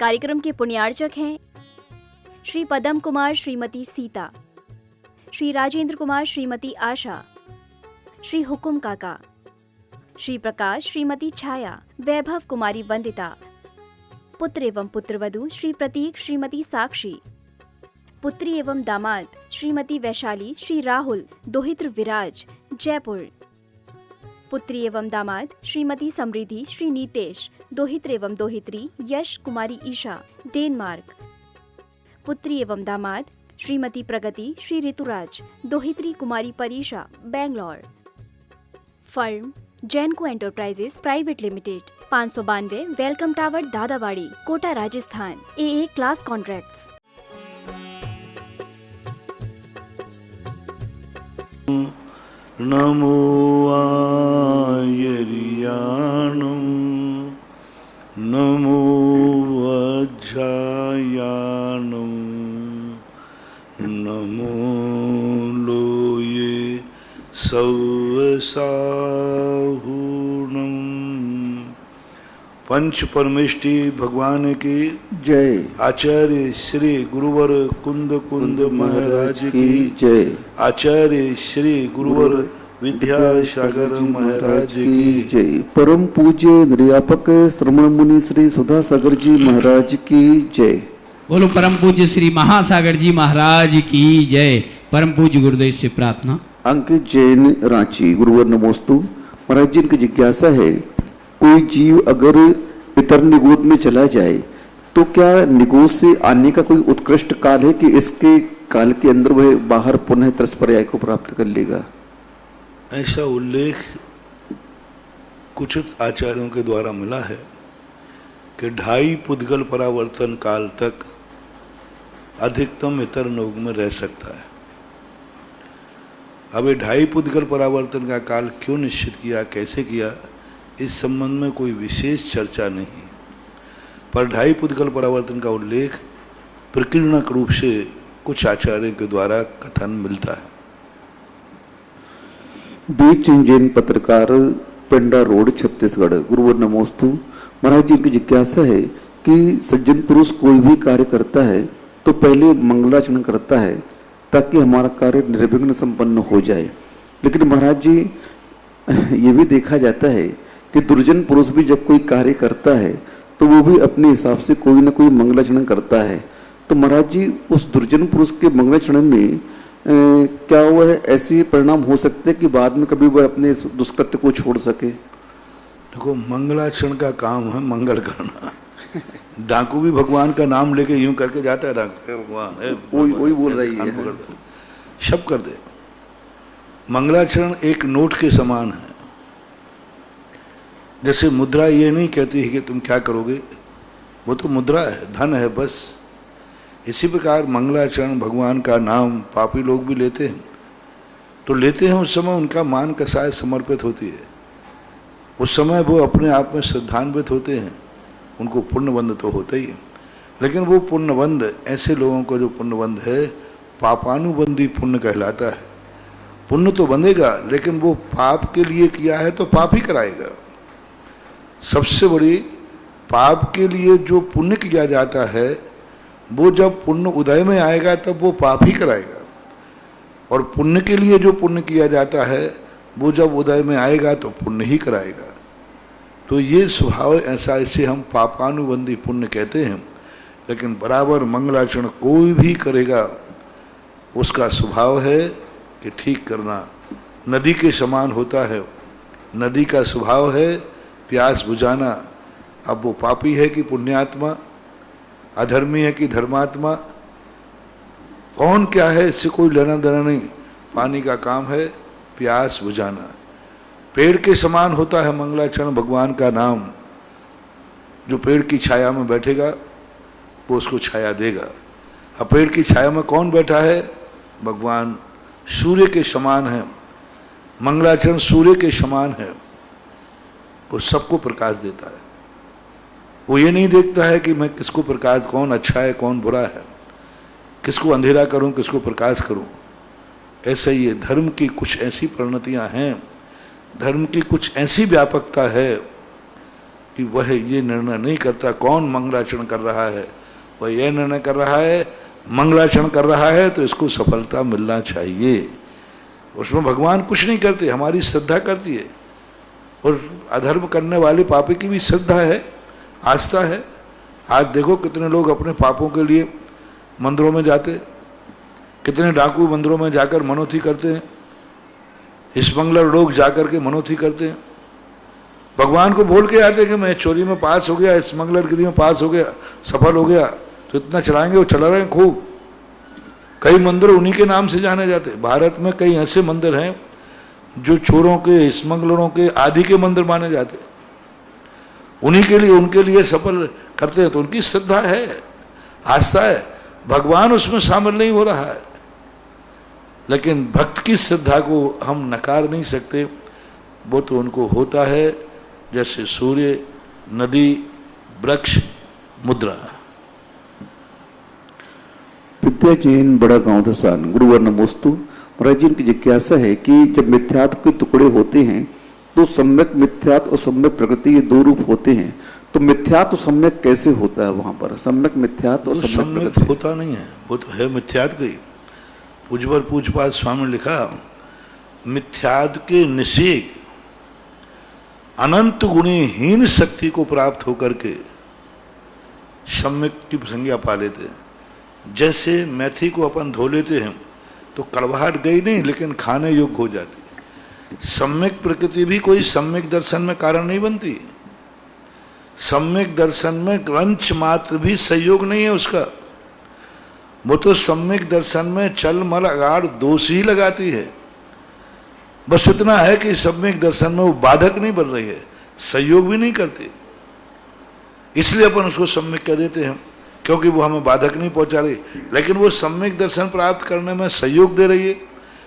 कार्यक्रम के पुण्यार्चक हैं श्री पदम कुमार श्रीमती सीता, श्री राजेंद्र कुमार श्रीमती आशा, श्री हुकुम काका, श्री प्रकाश श्रीमती छाया, वैभव कुमारी वंदिता, पुत्र एवं पुत्रवधू श्री प्रतीक श्रीमती साक्षी, पुत्री एवं दामाद श्रीमती वैशाली श्री राहुल दोहित्र विराज जयपुर, पुत्री एवं दामाद श्रीमती समृद्धि श्री नीतेश दोहित्र एवं दोहित्री यश कुमारी ईशा डेनमार्क, पुत्री एवं दामाद श्रीमती प्रगति श्री ऋतुराज दोहित्री Kumari Parisha Bangalore. Firm Jainco enterprises private limited, 592 welcome tower Dadawadi Kota Rajasthan. AA class contracts. नमो आयरियाणं नमो वज्रायाणं नमो लोये सवसाहुणं। पंच परमेष्टि भगवान की जय। आचार्य श्री गुरुवर कुंद कुंद महाराज की जय। आचार्य श्री गुरुवर विद्यासागर महाराज की जय। परम पूज्य निर्यापक श्रमण मुनि श्री सुधा सागर जी महाराज की जय। बोलो परम पूज्य श्री महासागर जी महाराज की जय। परम पूज्य गुरुदेव से प्रार्थना। अंकित जैन रांची। गुरुवर नमोस्तु। महाराज जी की जिज्ञासा है, कोई जीव अगर इतर निगोद में चला जाए तो क्या निगोद से आने का कोई उत्कृष्ट काल है कि इसके काल के अंदर वह बाहर पुनः त्रस्पर्याय को प्राप्त कर लेगा? ऐसा उल्लेख कुछ आचार्यों के द्वारा मिला है कि 2.5 पुद्गल परावर्तन काल तक अधिकतम इतर लोक में रह सकता है। अब 2.5 पुद्गल परावर्तन का काल क्यों निश्चित किया, कैसे किया, इस संबंध में कोई विशेष चर्चा नहीं, पर 2.5 पुद्गल परावर्तन का उल्लेख प्रकीर्णक रूप से कुछ आचार्यों के द्वारा कथन मिलता है। बीच जैन पत्रकार, पेंडा रोड, छत्तीसगढ़। गुरुवर नमोस्तु। महाराज जी की जिज्ञासा है कि सज्जन पुरुष कोई भी कार्य करता है तो पहले मंगलाचरण करता है ताकि हमारा कार्य निर्विघ्न संपन्न हो जाए, लेकिन महाराज जी ये भी देखा जाता है कि दुर्जन पुरुष भी जब कोई कार्य करता है तो वो भी अपने हिसाब से कोई ना कोई मंगलाचरण करता है। तो महाराज जी उस दुर्जन पुरुष के मंगलाचरण में क्या वह ऐसे परिणाम हो सकते हैं कि बाद में कभी वह अपने दुष्कृत्य को छोड़ सके? देखो, मंगलाचरण का काम है मंगल करना। डाकू भी भगवान का नाम लेके यूं करके जाता है, डाकू भगवान वही बोल रही है, सब कर दे। मंगलाचरण एक नोट के समान है। जैसे मुद्रा ये नहीं कहती है कि तुम क्या करोगे, वो तो मुद्रा है, धन है बस। इसी प्रकार मंगलाचरण भगवान का नाम पापी लोग भी लेते हैं, तो लेते हैं उस समय उनका मान कसाय समर्पित होती है, उस समय वो अपने आप में श्रद्धान्वित होते हैं, उनको पुण्यबंध तो होता ही है। लेकिन वो पुण्यबंध, ऐसे लोगों को जो पुण्यबंध है पापानुबंधी पुण्य कहलाता है। पुण्य तो बंधेगा लेकिन वो पाप के लिए किया है तो पाप ही कराएगा। सबसे बड़ी पाप के लिए जो पुण्य किया जाता है वो जब पुण्य उदय में आएगा तब वो पाप ही कराएगा, और पुण्य के लिए जो पुण्य किया जाता है वो जब उदय में आएगा तो पुण्य ही कराएगा। तो ये स्वभाव ऐसा, इसे हम पापानुबंधी पुण्य कहते हैं। लेकिन बराबर मंगलाचरण कोई भी करेगा उसका स्वभाव है कि ठीक करना, नदी के समान होता है। नदी का स्वभाव है प्यास बुझाना। अब वो पापी है कि पुण्यात्मा, अधर्मी है कि धर्मात्मा, कौन क्या है इससे कोई लेना देना नहीं। पानी का काम है प्यास बुझाना। पेड़ के समान होता है मंगलाचरण भगवान का नाम। जो पेड़ की छाया में बैठेगा वो उसको छाया देगा। अब पेड़ की छाया में कौन बैठा है? भगवान। सूर्य के समान है मंगलाचरण, सूर्य के समान है, वो सबको प्रकाश देता है। वो ये नहीं देखता है कि मैं किसको प्रकाश, कौन अच्छा है कौन बुरा है, किसको अंधेरा करूं किसको प्रकाश करूं। ऐसे ही धर्म की कुछ ऐसी परिणतियां हैं, धर्म की कुछ ऐसी व्यापकता है कि वह ये निर्णय नहीं करता कौन मंगलाचरण कर रहा है, वह यह निर्णय कर रहा है मंगलाचरण कर रहा है तो इसको सफलता मिलना चाहिए। उसमें भगवान कुछ नहीं करते, हमारी श्रद्धा करती है। और अधर्म करने वाले पापी की भी श्रद्धा है, आस्था है। आज देखो कितने लोग अपने पापों के लिए मंदिरों में जाते, कितने डाकू मंदिरों में जाकर मनोथी करते हैं, स्मगलर लोग जाकर के मनोथी करते हैं। भगवान को बोल के आते कि मैं चोरी में पास हो गया, स्मगलरगिरी में पास हो गया, सफल हो गया, तो इतना चलाएंगे, वो चला रहे हैं खूब। कई मंदिर उन्हीं के नाम से जाने जाते। भारत में कई ऐसे मंदिर हैं जो चोरों के, स्मगलरों के, आदि के मंदिर माने जाते, उन्हीं के लिए, उनके लिए सफल करते हैं। तो उनकी श्रद्धा है, आस्था है, भगवान उसमें शामिल नहीं हो रहा है। लेकिन भक्त की श्रद्धा को हम नकार नहीं सकते, वो तो उनको होता है जैसे सूर्य, नदी, वृक्ष, मुद्रा। विद्या जैन, बड़ा गांव धसान, गुरुवर नमोस्तु। महाराज जी, इनकी जिज्ञासा है कि जब मिथ्यात्व के टुकड़े होते हैं तो सम्यक मिथ्यात्व और सम्यक प्रकृति, ये दो रूप होते हैं, तो मिथ्यात्व सम्यक कैसे होता है वहां पर? सम्यक मिथ्यात्व और सम्यक होता नहीं है, वो तो है मिथ्यात्व ही। पूजवर पूजपाद स्वामी ने लिखा, मिथ्यात्व के निषेक अनंत गुणहीन शक्ति को प्राप्त होकर के सम्यक की संज्ञा पा लेते हैं। जैसे मेथी को अपन धो लेते हैं तो कड़वाहट गई नहीं, लेकिन खाने योग्य हो जाती। सम्यक प्रकृति भी कोई सम्यक दर्शन में कारण नहीं बनती। सम्यक दर्शन में रंच मात्र भी सहयोग नहीं है उसका। वो तो सम्यक दर्शन में चल मल अगाड़ दोष ही लगाती है। बस इतना है कि सम्यक दर्शन में वो बाधक नहीं बन रही है, सहयोग भी नहीं करती, इसलिए अपन उसको सम्यक कह देते हैं, क्योंकि वो हमें बाधक नहीं पहुंचा रही। लेकिन वो सम्यक दर्शन प्राप्त करने में सहयोग दे रही है,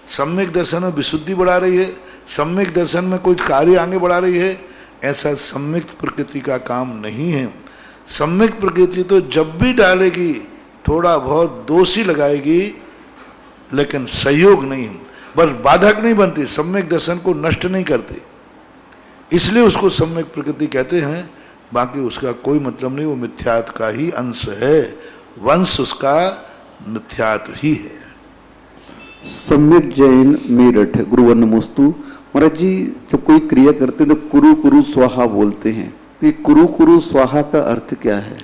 सम्यक दर्शन में विशुद्धि बढ़ा रही है, सम्यक दर्शन में कोई कार्य आगे बढ़ा रही है। ऐसा सम्यक प्रकृति का काम नहीं है। सम्यक प्रकृति तो जब भी डालेगी थोड़ा बहुत दोष ही लगाएगी, लेकिन सहयोग नहीं, बस बाधक नहीं बनती, सम्यक दर्शन को नष्ट नहीं करती, इसलिए उसको सम्यक प्रकृति कहते हैं। बाकी उसका कोई मतलब नहीं, वो मिथ्यात्व का ही अंश है, वंश उसका मिथ्यात्व ही है। सम्यक जैन, मेरठ, गुरुवर नमोस्तु। महाराज जी, जब कोई क्रिया करते हैं तो कुरु कुरु स्वाहा बोलते हैं, तो कुरु कुरु स्वाहा का अर्थ क्या है?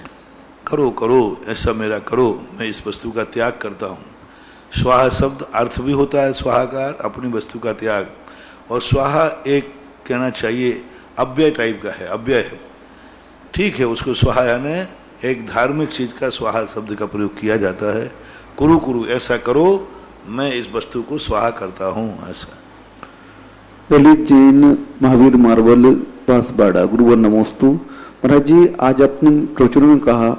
करो करो, ऐसा मेरा करो, मैं इस वस्तु का त्याग करता हूँ। स्वाहा शब्द अर्थ भी होता है स्वाहा का, अपनी वस्तु का त्याग। और स्वाहा एक कहना चाहिए अव्यय टाइप का है, अव्यय है, ठीक है। उसको स्वाहा यानी एक धार्मिक चीज का स्वाहा शब्द का प्रयोग किया जाता है। कुरु कुरु, ऐसा करो, मैं इस वस्तु को स्वाहा करता हूँ, ऐसा। ललित जैन, महावीर मार्बल, बांसवाड़ा, गुरुवर नमोस्तु। महाराज जी, आज आपने प्रवचनों में कहा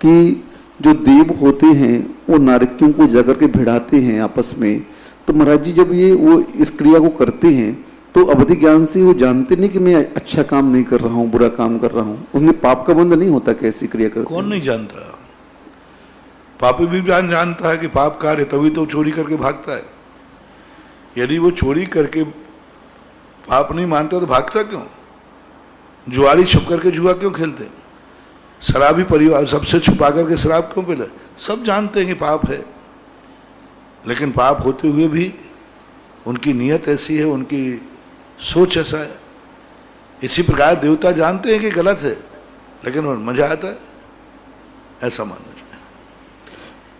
कि जो देव होते हैं वो नारकियों को जाकर के भिड़ाते हैं आपस में, तो महाराज जी जब ये वो इस क्रिया को करते हैं तो अवधि ज्ञान से वो जानते नहीं कि मैं अच्छा काम नहीं कर रहा हूँ, बुरा काम कर रहा हूँ, उनमें पाप का बंध नहीं होता? कैसी क्रिया करते? कौन नहीं जानता? पापी भी जानता है कि पाप कार्य, तभी तो चोरी करके भागता है। यदि वो चोरी करके पाप नहीं मानता तो भागता क्यों? जुआरी छुप करके जुआ क्यों खेलते? शराबी परिवार सबसे छुपा करके शराब क्यों पीते? सब जानते हैं कि पाप है, लेकिन पाप होते हुए भी उनकी नीयत ऐसी है, उनकी सोच ऐसा है। इसी प्रकार देवता जानते हैं कि गलत है, लेकिन मजा आता है, ऐसा मानना चाहिए।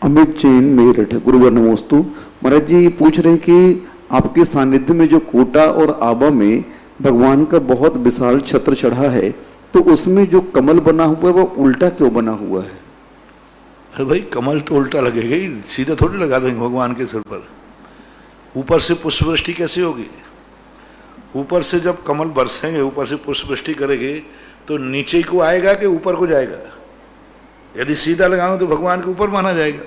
अमित जैन, मेरठ, गुरुवर नमोस्तु। महाराज जी पूछ रहे कि आपके सानिध्य में जो कोटा और आबा में भगवान का बहुत विशाल छत्र चढ़ा है, तो उसमें जो कमल बना हुआ है वो उल्टा क्यों बना हुआ है? अरे भाई, कमल तो उल्टा लगेगा ही, सीधा थोड़ी लगा देंगे भगवान के सिर पर। ऊपर से पुष्पवृष्टि कैसे होगी? ऊपर से जब कमल बरसेंगे, ऊपर से पुष्पवृष्टि करेंगे तो नीचे को आएगा कि ऊपर को जाएगा? यदि सीधा लगाओगे तो भगवान के ऊपर माना जाएगा।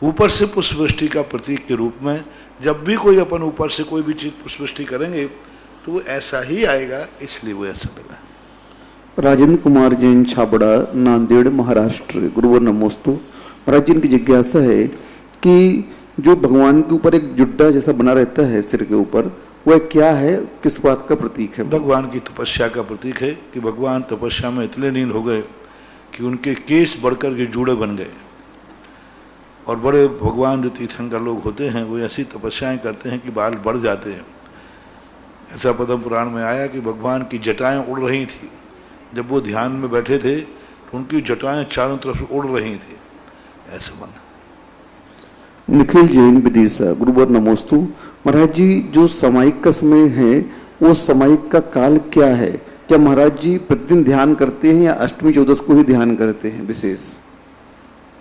ऊपर से पुष्पवृष्टि का प्रतीक के रूप में जब भी कोई अपन ऊपर से कोई भी चीज पुष्पवृष्टि करेंगे तो वो ऐसा ही आएगा, इसलिए वो ऐसा लगा। राजेंद्र कुमार जैन, छाबड़ा, नांदेड़, महाराष्ट्र, गुरुवर नमोस्तु। महाराज जी, इनकी जिज्ञासा है कि जो भगवान के ऊपर एक जुड्डा जैसा बना रहता है सिर के ऊपर, वह क्या है, किस बात का प्रतीक है? भगवान की तपस्या का प्रतीक है कि भगवान तपस्या में इतने लीन हो गए कि उनके केस बढ़कर के जूड़े बन गए। और बड़े भगवान जो तीर्थंकर लोग होते हैं वो ऐसी तपस्याएं करते हैं कि बाल बढ़ जाते हैं। ऐसा पद्म पुराण में आया कि भगवान की जटाएं उड़ रही थी, जब वो ध्यान में बैठे थे तो उनकी जटाएं चारों तरफ से उड़ रही थी, ऐसे बना। निखिल जैन विदिशा, गुरुवर नमोस्तु। महाराज जी, जो सामायिक का समय है वो सामायिक का काल क्या है? क्या महाराज जी प्रतिदिन ध्यान करते हैं या अष्टमी चौदस को ही ध्यान करते हैं विशेष?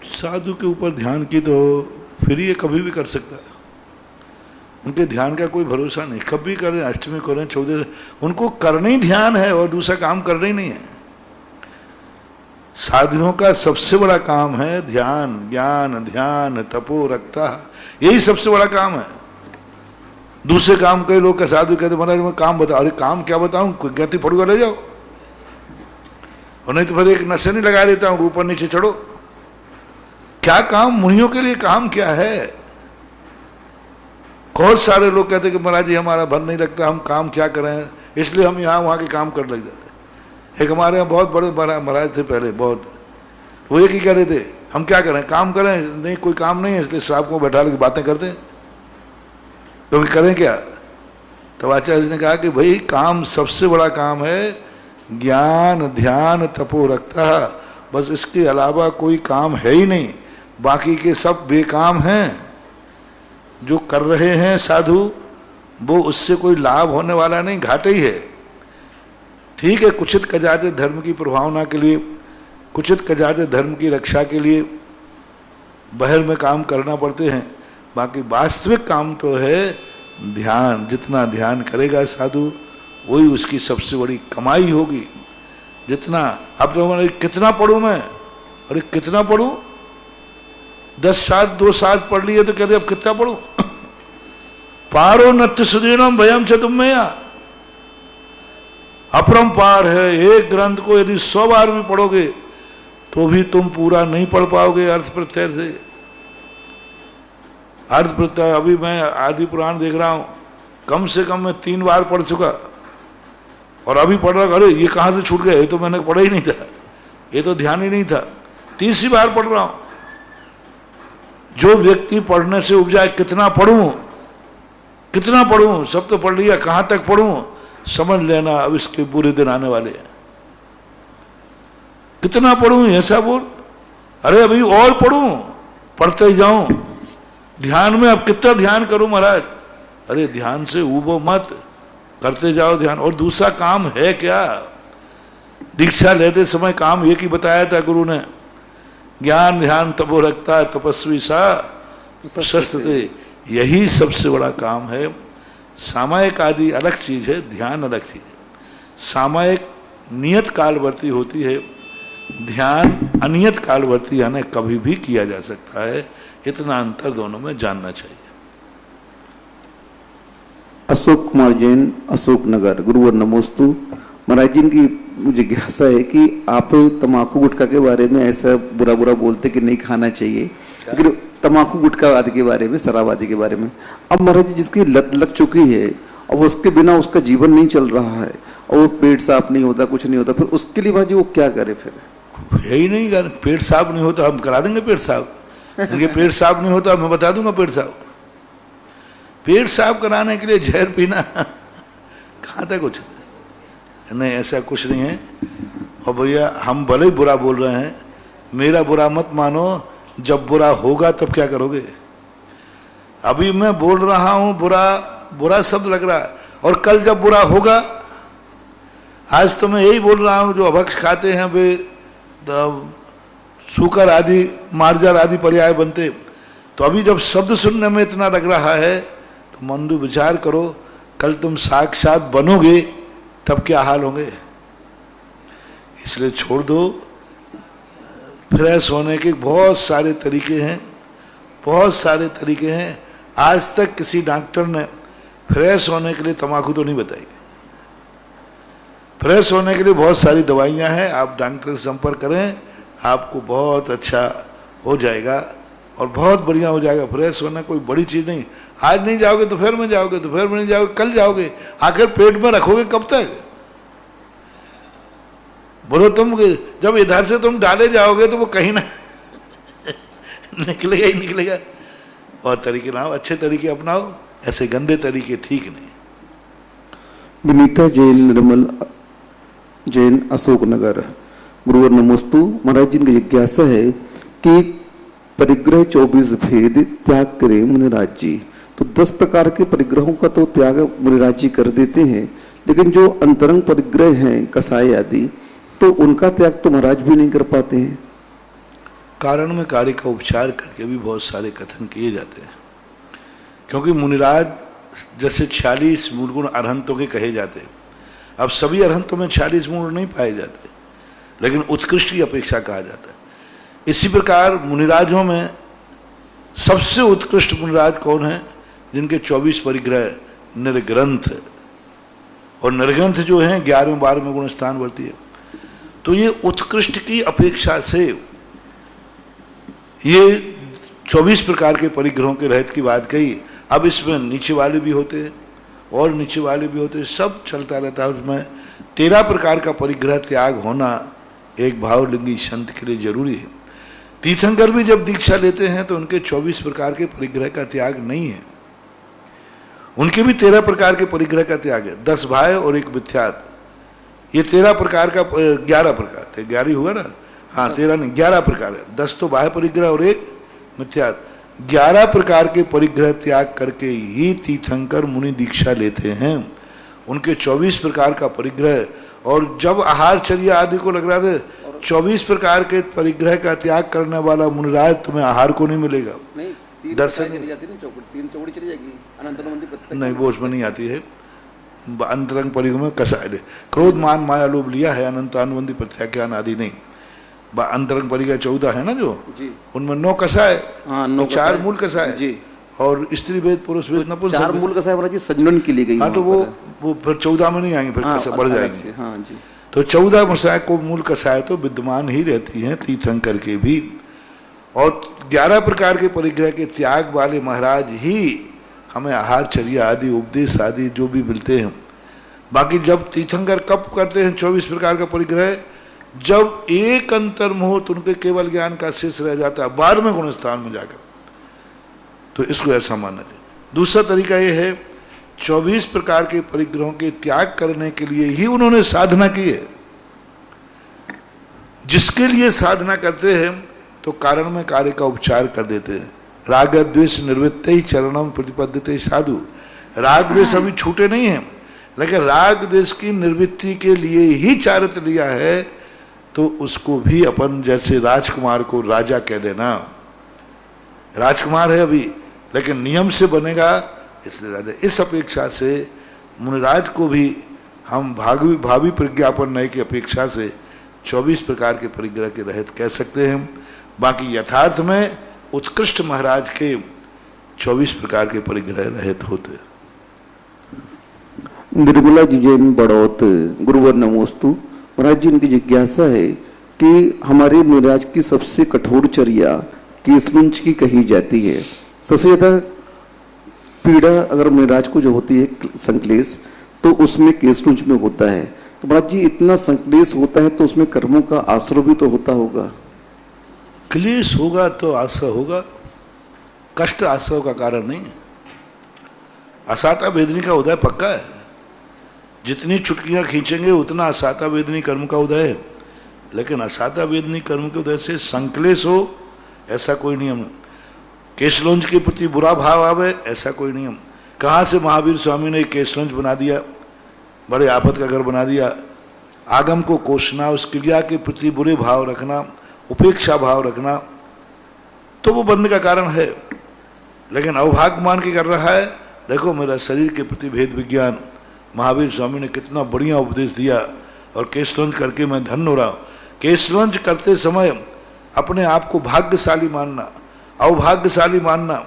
साधु के ऊपर ध्यान की तो फिर ये कभी भी कर सकता है, उनके ध्यान का कोई भरोसा नहीं, कभी करें, अष्टमी करें, चौदह, उनको करना ही ध्यान है और दूसरा काम करना ही नहीं है। साधुओं का सबसे बड़ा काम है ध्यान, ज्ञान, ध्यान, तपो रखता, यही सबसे बड़ा काम है। दूसरे काम कई लोग का साधु कहते महाराज मैं काम बताओ, अरे काम क्या बताऊं, कहती पड़ूगा ले जाओ, और नहीं तो फिर एक नशे नहीं लगा देता हूं ऊपर नीचे चढ़ो। क्या काम, मुनियों के लिए काम क्या है? बहुत सारे लोग कहते कि महाराज जी हमारा मन नहीं लगता, हम काम क्या करें, इसलिए हम यहाँ वहाँ के काम कर लग जाते। एक हमारे यहाँ बहुत बड़े महाराज थे पहले, बहुत, वो एक ही कह रहे थे हम क्या करें, काम करें, नहीं कोई काम नहीं है, इसलिए श्राप को बैठा लेके बातें करते हैं, तो करें क्या? तब आचार्य जी ने कहा कि भाई काम सबसे बड़ा काम है ज्ञान, ध्यान, तपो रखता, बस इसके अलावा कोई काम है ही नहीं, बाकी के सब बेकाम हैं। जो कर रहे हैं साधु वो उससे कोई लाभ होने वाला नहीं, घाटे ही है। ठीक है, कुचित कजाते धर्म की प्रभावना के लिए, कुचित कजाते धर्म की रक्षा के लिए बाहर में काम करना पड़ते हैं, बाकी वास्तविक काम तो है ध्यान। जितना ध्यान करेगा साधु वही उसकी सबसे बड़ी कमाई होगी। जितना, अब तो हमारे कितना पढ़ूं मैं, अरे कितना पढ़ूं, 10 साल 2 साल पढ़ लिए तो कहते अब कितना पढ़ूं। पारो नत्य सुदीनम भयम च तुम में, अपरंपार है। एक ग्रंथ को यदि 100 बार भी पढ़ोगे तो भी तुम पूरा नहीं पढ़ पाओगे अर्थ प्रत्यय से। अर्थ प्रत्यय अभी मैं आदि पुराण देख रहा हूं, कम से कम मैं 3 बार पढ़ चुका, और अभी पढ़ रहा, अरे ये कहां से छूट गया, ये तो मैंने पढ़ा ही नहीं था, ये तो ध्यान ही नहीं था, तीसरी बार पढ़ रहा हूं। जो व्यक्ति पढ़ने से उब जाए कितना पढ़ूं कितना पढ़ूं, सब तो पढ़ लिया, कहां तक पढ़ूं, समझ लेना अब इसके बुरे दिन आने वाले हैं। कितना पढ़ूं ऐसा बोल, अरे अभी और पढ़ूं, पढ़ते ही जाऊं, ध्यान में अब कितना ध्यान करूं महाराज, अरे ध्यान से उबो मत, करते जाओ ध्यान। और दूसरा काम है क्या? दीक्षा लेते समय काम एक ही बताया था गुरु ने, ज्ञान ध्यान तपो रखता तपस्वी सा प्रशस्ते, यही सबसे बड़ा काम है। सामायिक आदि अलग चीज है, ध्यान अलग चीज है। सामायिक नियत कालवर्ती होती है, ध्यान अनियत कालवर्ती, यानी कभी भी किया जा सकता है। इतना अंतर दोनों में जानना चाहिए। अशोक कुमार जैन, अशोक नगर, गुरुवर नमोस्तु। महाराज जी की मुझे जिज्ञासा है कि आप तम्बाकू गुटखा के बारे में ऐसा बुरा बुरा बोलते कि नहीं खाना चाहिए, लेकिन तम्बाकू गुटखा आदि के बारे में, शराब आदि के बारे में, अब महाराज जी जिसकी लत लग चुकी है और उसके बिना उसका जीवन नहीं चल रहा है और वो पेट साफ नहीं होता, कुछ नहीं होता, फिर उसके लिए महाराज जी वो क्या करे? फिर यही नहीं कर, पेट साफ नहीं होता हम करा देंगे पेट साफ, इनके पेट साफ नहीं होता मैं बता दूंगा पेट साफ। पेट साफ कराने के लिए जहर पीना कहाँ तक कुछ नहीं, ऐसा कुछ नहीं है। और भैया हम भले ही बुरा बोल रहे हैं, मेरा बुरा मत मानो, जब बुरा होगा तब क्या करोगे? अभी मैं बोल रहा हूं बुरा, बुरा शब्द लग रहा है, और कल जब बुरा होगा, आज तो मैं यही बोल रहा हूं जो अभक्ष खाते हैं वे सूकर आदि, मार्जर आदि पर्याय बनते, तो अभी जब शब्द सुनने में इतना लग रहा है तो मंदु विचार करो, कल तुम साक्षात बनोगे तब क्या हाल होंगे। इसलिए छोड़ दो। फ्रेश होने के बहुत सारे तरीके हैं, बहुत सारे तरीके हैं। आज तक किसी डॉक्टर ने फ्रेश होने के लिए तम्बाकू तो नहीं बताई। फ्रेश होने के लिए बहुत सारी दवाइयां हैं, आप डॉक्टर से संपर्क करें, आपको बहुत अच्छा हो जाएगा और बहुत बढ़िया हो जाएगा। फ्रेश होना कोई बड़ी चीज़ नहीं, आज नहीं जाओगे दोपहर में जाओगे, दोपहर में नहीं जाओगे कल जाओगे, आखिर पेट में रखोगे कब तक? बोलो तुम जब इधर से तुम डाले जाओगे तो वो कहीं ना निकलेगा ही निकलेगा। और तरीके लाओ, अच्छे तरीके अपनाओ, ऐसे गंदे तरीके ठीक नहीं। विनीता जैन, निर्मल जैन, अशोकनगर। गुरुवर नमोस्तु। महाराज जी की जिज्ञासा है कि परिग्रह 24 भेद त्याग करें मुनिराज जी। तो 10 प्रकार के परिग्रहों का तो त्याग मुनिराज जी कर देते हैं, लेकिन जो अंतरंग परिग्रह हैं कसाय आदि, तो उनका त्याग तो महाराज भी नहीं कर पाते हैं। कारण में कार्य का उपचार करके भी बहुत सारे कथन किए जाते हैं, क्योंकि मुनिराज जैसे 46 मूल गुण अरहंतों के कहे जाते हैं। अब सभी अरहंतों में 46 मूल नहीं पाए जाते, लेकिन उत्कृष्ट की अपेक्षा कहा जाता है। इसी प्रकार मुनिराजों में सबसे उत्कृष्ट मुनिराज कौन है? जिनके 24 परिग्रह निर्ग्रंथ, और निर्ग्रंथ जो हैं 11वें 12वें गुण स्थान वर्ती है। तो ये उत्कृष्ट की अपेक्षा से ये 24 प्रकार के परिग्रहों के रहित की बात कही। अब इसमें नीचे वाले भी होते हैं और नीचे वाले भी होते हैं, सब चलता रहता है। उसमें 13 प्रकार का परिग्रह त्याग होना एक भावलिंगी संत के लिए जरूरी है। तीर्थंकर भी जब दीक्षा लेते हैं तो उनके 24 प्रकार के परिग्रह का त्याग नहीं है, उनके भी 13 प्रकार के परिग्रह का त्याग है। 10 भाय और 1 मिथ्यात, ये 13 प्रकार का 11 प्रकार थे, 11 हुआ ना, हाँ 13 नहीं 11 प्रकार है। 10 तो बाह्य परिग्रह और 1 मिथ्यात, 11 प्रकार के परिग्रह त्याग करके ही तीर्थंकर मुनि दीक्षा लेते हैं। उनके 24 प्रकार का परिग्रह, और जब आहारचर्या आदि को लग रहा था 24 प्रकार के परिग्रह का त्याग करने वाला मुनिराज तुम्हें आहार को नहीं मिलेगा, दर्शन चौकड़ी चली जाएगी, नहीं वो उसमें नहीं आती है। अंतरंग परिग्रह में कसाय ले, क्रोध मान माया लोभ लिया है, अनंत अनुबंधी प्रत्याख्यान आदि नहीं। अंतरंग परिग्रह 14 है ना जो जी, उनमें 9 कसाय, 4 मूल कसाय जी, और स्त्री भेद पुरुष भेद नपुंसक, 4 मूल कसाय महाराज जी संजनन के लिए गई। हाँ तो वो फिर 14 में नहीं आएंगे, फिर कसाय बढ़ जाएंगे। हाँ जी, तो 14 कसाय को मूल कसाय तो विद्यमान ही रहती हैं तीर्थंकर के भी। और 11 प्रकार के परिग्रह के त्याग वाले महाराज ही हमें आहारचर्या आदि उपदेश आदि जो भी मिलते हैं। बाकी जब तीर्थंकर कब करते हैं 24 प्रकार का परिग्रह? जब एक अंतर्मुहूर्त उनके केवल ज्ञान का शेष रह जाता है 12वें गुण स्थान में जाकर, तो इसको ऐसा मानना चाहिए। दूसरा तरीका यह है 24 प्रकार के परिग्रहों के त्याग करने के लिए ही उन्होंने साधना की है। जिसके लिए साधना करते हैं तो कारण में कार्य का उपचार कर देते हैं। राग द्वेष निवृत्त ही चरणम प्रतिपद्यते साधु। राग द्वेष अभी छूटे नहीं हैं, लेकिन राग द्वेष की निवृत्ति के लिए ही चारित्र लिया है, तो उसको भी अपन जैसे राजकुमार को राजा कह देना। राजकुमार है अभी, लेकिन नियम से बनेगा इसलिए राजा। इस अपेक्षा से मुनिराज को भी हम भावी प्रज्ञापन नए की अपेक्षा से 24 प्रकार के परिग्रह के रहित कह सकते हैं। बाकी यथार्थ में उत्कृष्ट महाराज के 24 प्रकार के परिग्रह रहित होते। निर्मला जी जैन बड़ौत। गुरुवर नमोस्तु। महाराज जी, इनकी जिज्ञासा है कि हमारे महाराज की सबसे कठोर चर्या केसलुंच की कही जाती है। सबसे ज्यादा पीड़ा अगर महाराज को जो होती है संक्लेश, तो उसमें केसलुंच में होता है। तो महाराज जी, इतना संक्लेश होता है तो उसमें कर्मों का आश्रय भी तो होता होगा। क्लेश होगा तो आश्रय होगा, कष्ट आश्रय का कारण नहीं है। असाता वेदनी का उदय पक्का है, जितनी चुटकियां खींचेंगे उतना असाता वेदनी कर्म का उदय है। लेकिन असाता वेदनी कर्म के उदय से संक्लेश हो ऐसा कोई नियम, केसलुंच के प्रति बुरा भाव आवे ऐसा कोई नियम। कहाँ से महावीर स्वामी ने केसलुंच बना दिया, बड़े आफत का घर बना दिया। आगम को कोसना, उस क्रिया के प्रति बुरे भाव रखना, उपेक्षा भाव रखना, तो वो बंद का कारण है। लेकिन अवभाग्य मान के कर रहा है, देखो मेरा शरीर के प्रति भेद विज्ञान महावीर स्वामी ने कितना बढ़िया उपदेश दिया, और केसलुंच करके मैं धन्य हो रहा हूँ। केसलुंच करते समय अपने आप को भाग्यशाली मानना, अवभाग्यशाली मानना,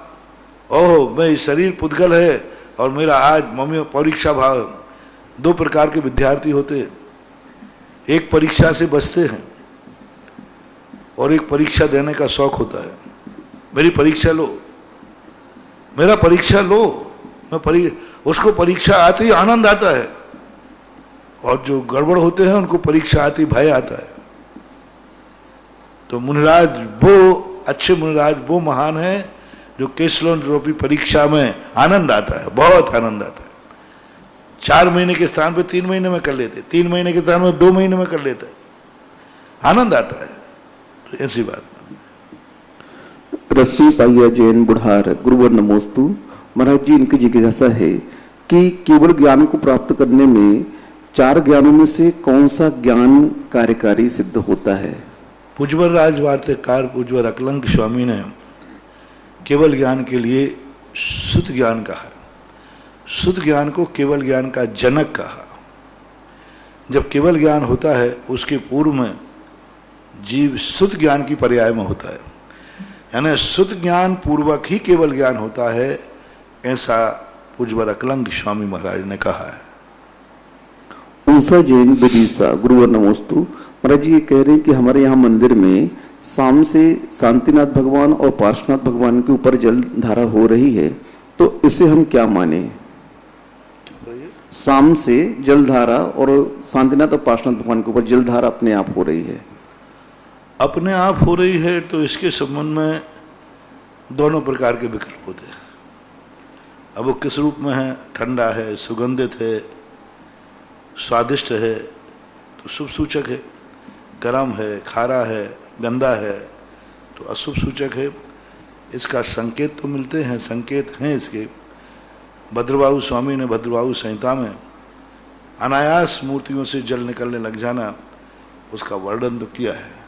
ओह मैं शरीर पुद्गल है और मेरा आज मम्मी परीक्षा भाव। 2 प्रकार के विद्यार्थी होते हैं, एक परीक्षा से बचते हैं और एक परीक्षा देने का शौक होता है। मेरी परीक्षा लो, मेरा परीक्षा लो। उसको परीक्षा आते ही आनंद आता है, और जो गड़बड़ होते हैं उनको परीक्षा आती भय आता है। तो मुनिराज वो अच्छे मुनिराज वो महान है जो केसलोन रूपी परीक्षा में आनंद आता है, बहुत आनंद आता है। 4 महीने के स्थान पे 3 महीने में कर लेते, 3 महीने के स्थान में 2 महीने में कर लेते, आनंद आता है। तो ऐसी बात। रश्मि पाइया जैन बुढ़ार, गुरुवर नमोस्तु। महाराज जी, इनकी जिज्ञासा है कि केवल ज्ञान को प्राप्त करने में 4 ज्ञानों में से कौन सा ज्ञान कार्यकारी सिद्ध होता है? पूज्यवर राजवार्तिककार पूज्यवर अकलंक स्वामी ने केवल ज्ञान के लिए शुद्ध ज्ञान कहा। शुद्ध ज्ञान को केवल ज्ञान का जनक कहा। जब केवल ज्ञान होता है उसके पूर्व में जीव शुद्ध ज्ञान की पर्याय में होता है, यानी शुद्ध ज्ञान पूर्वक ही केवल ज्ञान होता है, ऐसा पूज्यवर अकलंक स्वामी महाराज ने कहा है। उषा जैन विदिशा, गुरुवर नमोस्तु। महाराज जी ये कह रहे हैं कि हमारे यहाँ मंदिर में शाम से शांतिनाथ भगवान और पार्श्वनाथ भगवान के ऊपर जल धारा हो रही है, तो इसे हम क्या माने? शाम से जल धारा और शांतिनाथ और पार्श्वनाथ भगवान के ऊपर जल धारा अपने आप हो रही है। अपने आप हो रही है तो इसके संबंध में दोनों प्रकार के विकल्प होते हैं। अब वो किस रूप में है, ठंडा है, सुगंधित है, स्वादिष्ट है तो शुभ सूचक है, गरम है, खारा है, गंदा है तो अशुभ सूचक है। इसका संकेत तो मिलते हैं, संकेत हैं इसके। भद्रबाहु स्वामी ने भद्रबाहु संहिता में अनायास मूर्तियों से जल निकलने लग जाना, उसका वर्णन तो किया है।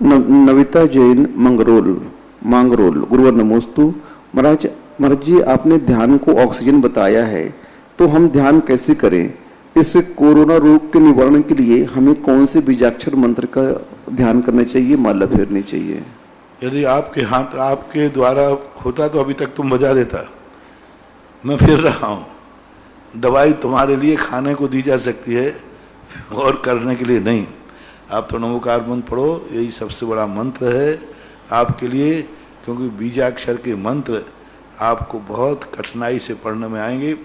नविता जैन मांगरोल, गुरुवर नमोस्तु। महाराज जी आपने ध्यान को ऑक्सीजन बताया है, तो हम ध्यान कैसे करें? इस कोरोना रोग के निवारण के लिए हमें कौन से बीजाक्षर मंत्र का ध्यान करना चाहिए, माला फेरनी चाहिए? यदि आपके हाथ आपके द्वारा होता तो अभी तक तुम बजा देता। मैं फिर रहा हूँ, दवाई तुम्हारे लिए खाने को दी जा सकती है और करने के लिए नहीं। आप तो नमोकार मंत्र पढ़ो, यही सबसे बड़ा मंत्र है आपके लिए, क्योंकि बीजाक्षर के मंत्र आपको बहुत कठिनाई से पढ़ने में आएंगे,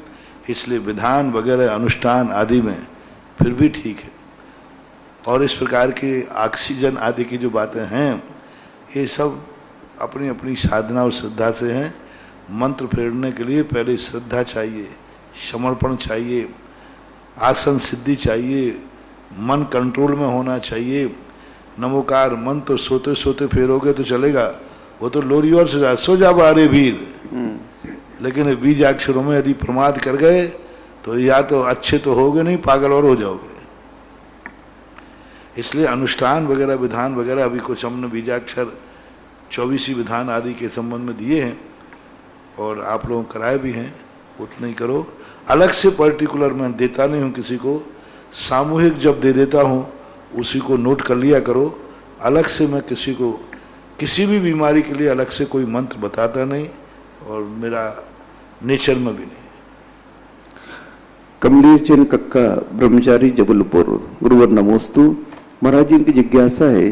इसलिए विधान वगैरह अनुष्ठान आदि में फिर भी ठीक है। और इस प्रकार के ऑक्सीजन आदि की जो बातें हैं ये सब अपनी अपनी साधना और श्रद्धा से हैं। मंत्र फेरने के लिए पहले श्रद्धा चाहिए, समर्पण चाहिए, आसन सिद्धि चाहिए, मन कंट्रोल में होना चाहिए। नमोकार मंत्र तो सोते सोते फेरोगे तो चलेगा, वो तो लोरी और सो जा बारे वीर। लेकिन बीजाक्षरों में यदि प्रमाद कर गए तो या तो अच्छे तो होगे नहीं, पागल और हो जाओगे। इसलिए अनुष्ठान वगैरह विधान वगैरह अभी कुछ हमने बीजाक्षर 24 विधान आदि के संबंध में दिए हैं और आप लोगों कराए भी हैं, उतना ही करो। अलग से पर्टिकुलर मैं देता नहीं हूँ किसी को, सामूहिक जब दे देता हूँ उसी को नोट कर लिया करो। अलग से मैं किसी को किसी भी बीमारी के लिए अलग से कोई मंत्र बताता नहीं और मेरा नेचर में भी नहीं। कमलेश जैन कक्का, ब्रह्मचारी जबलपुर, गुरुवर नमोस्तु। महाराज जी इनकी जिज्ञासा है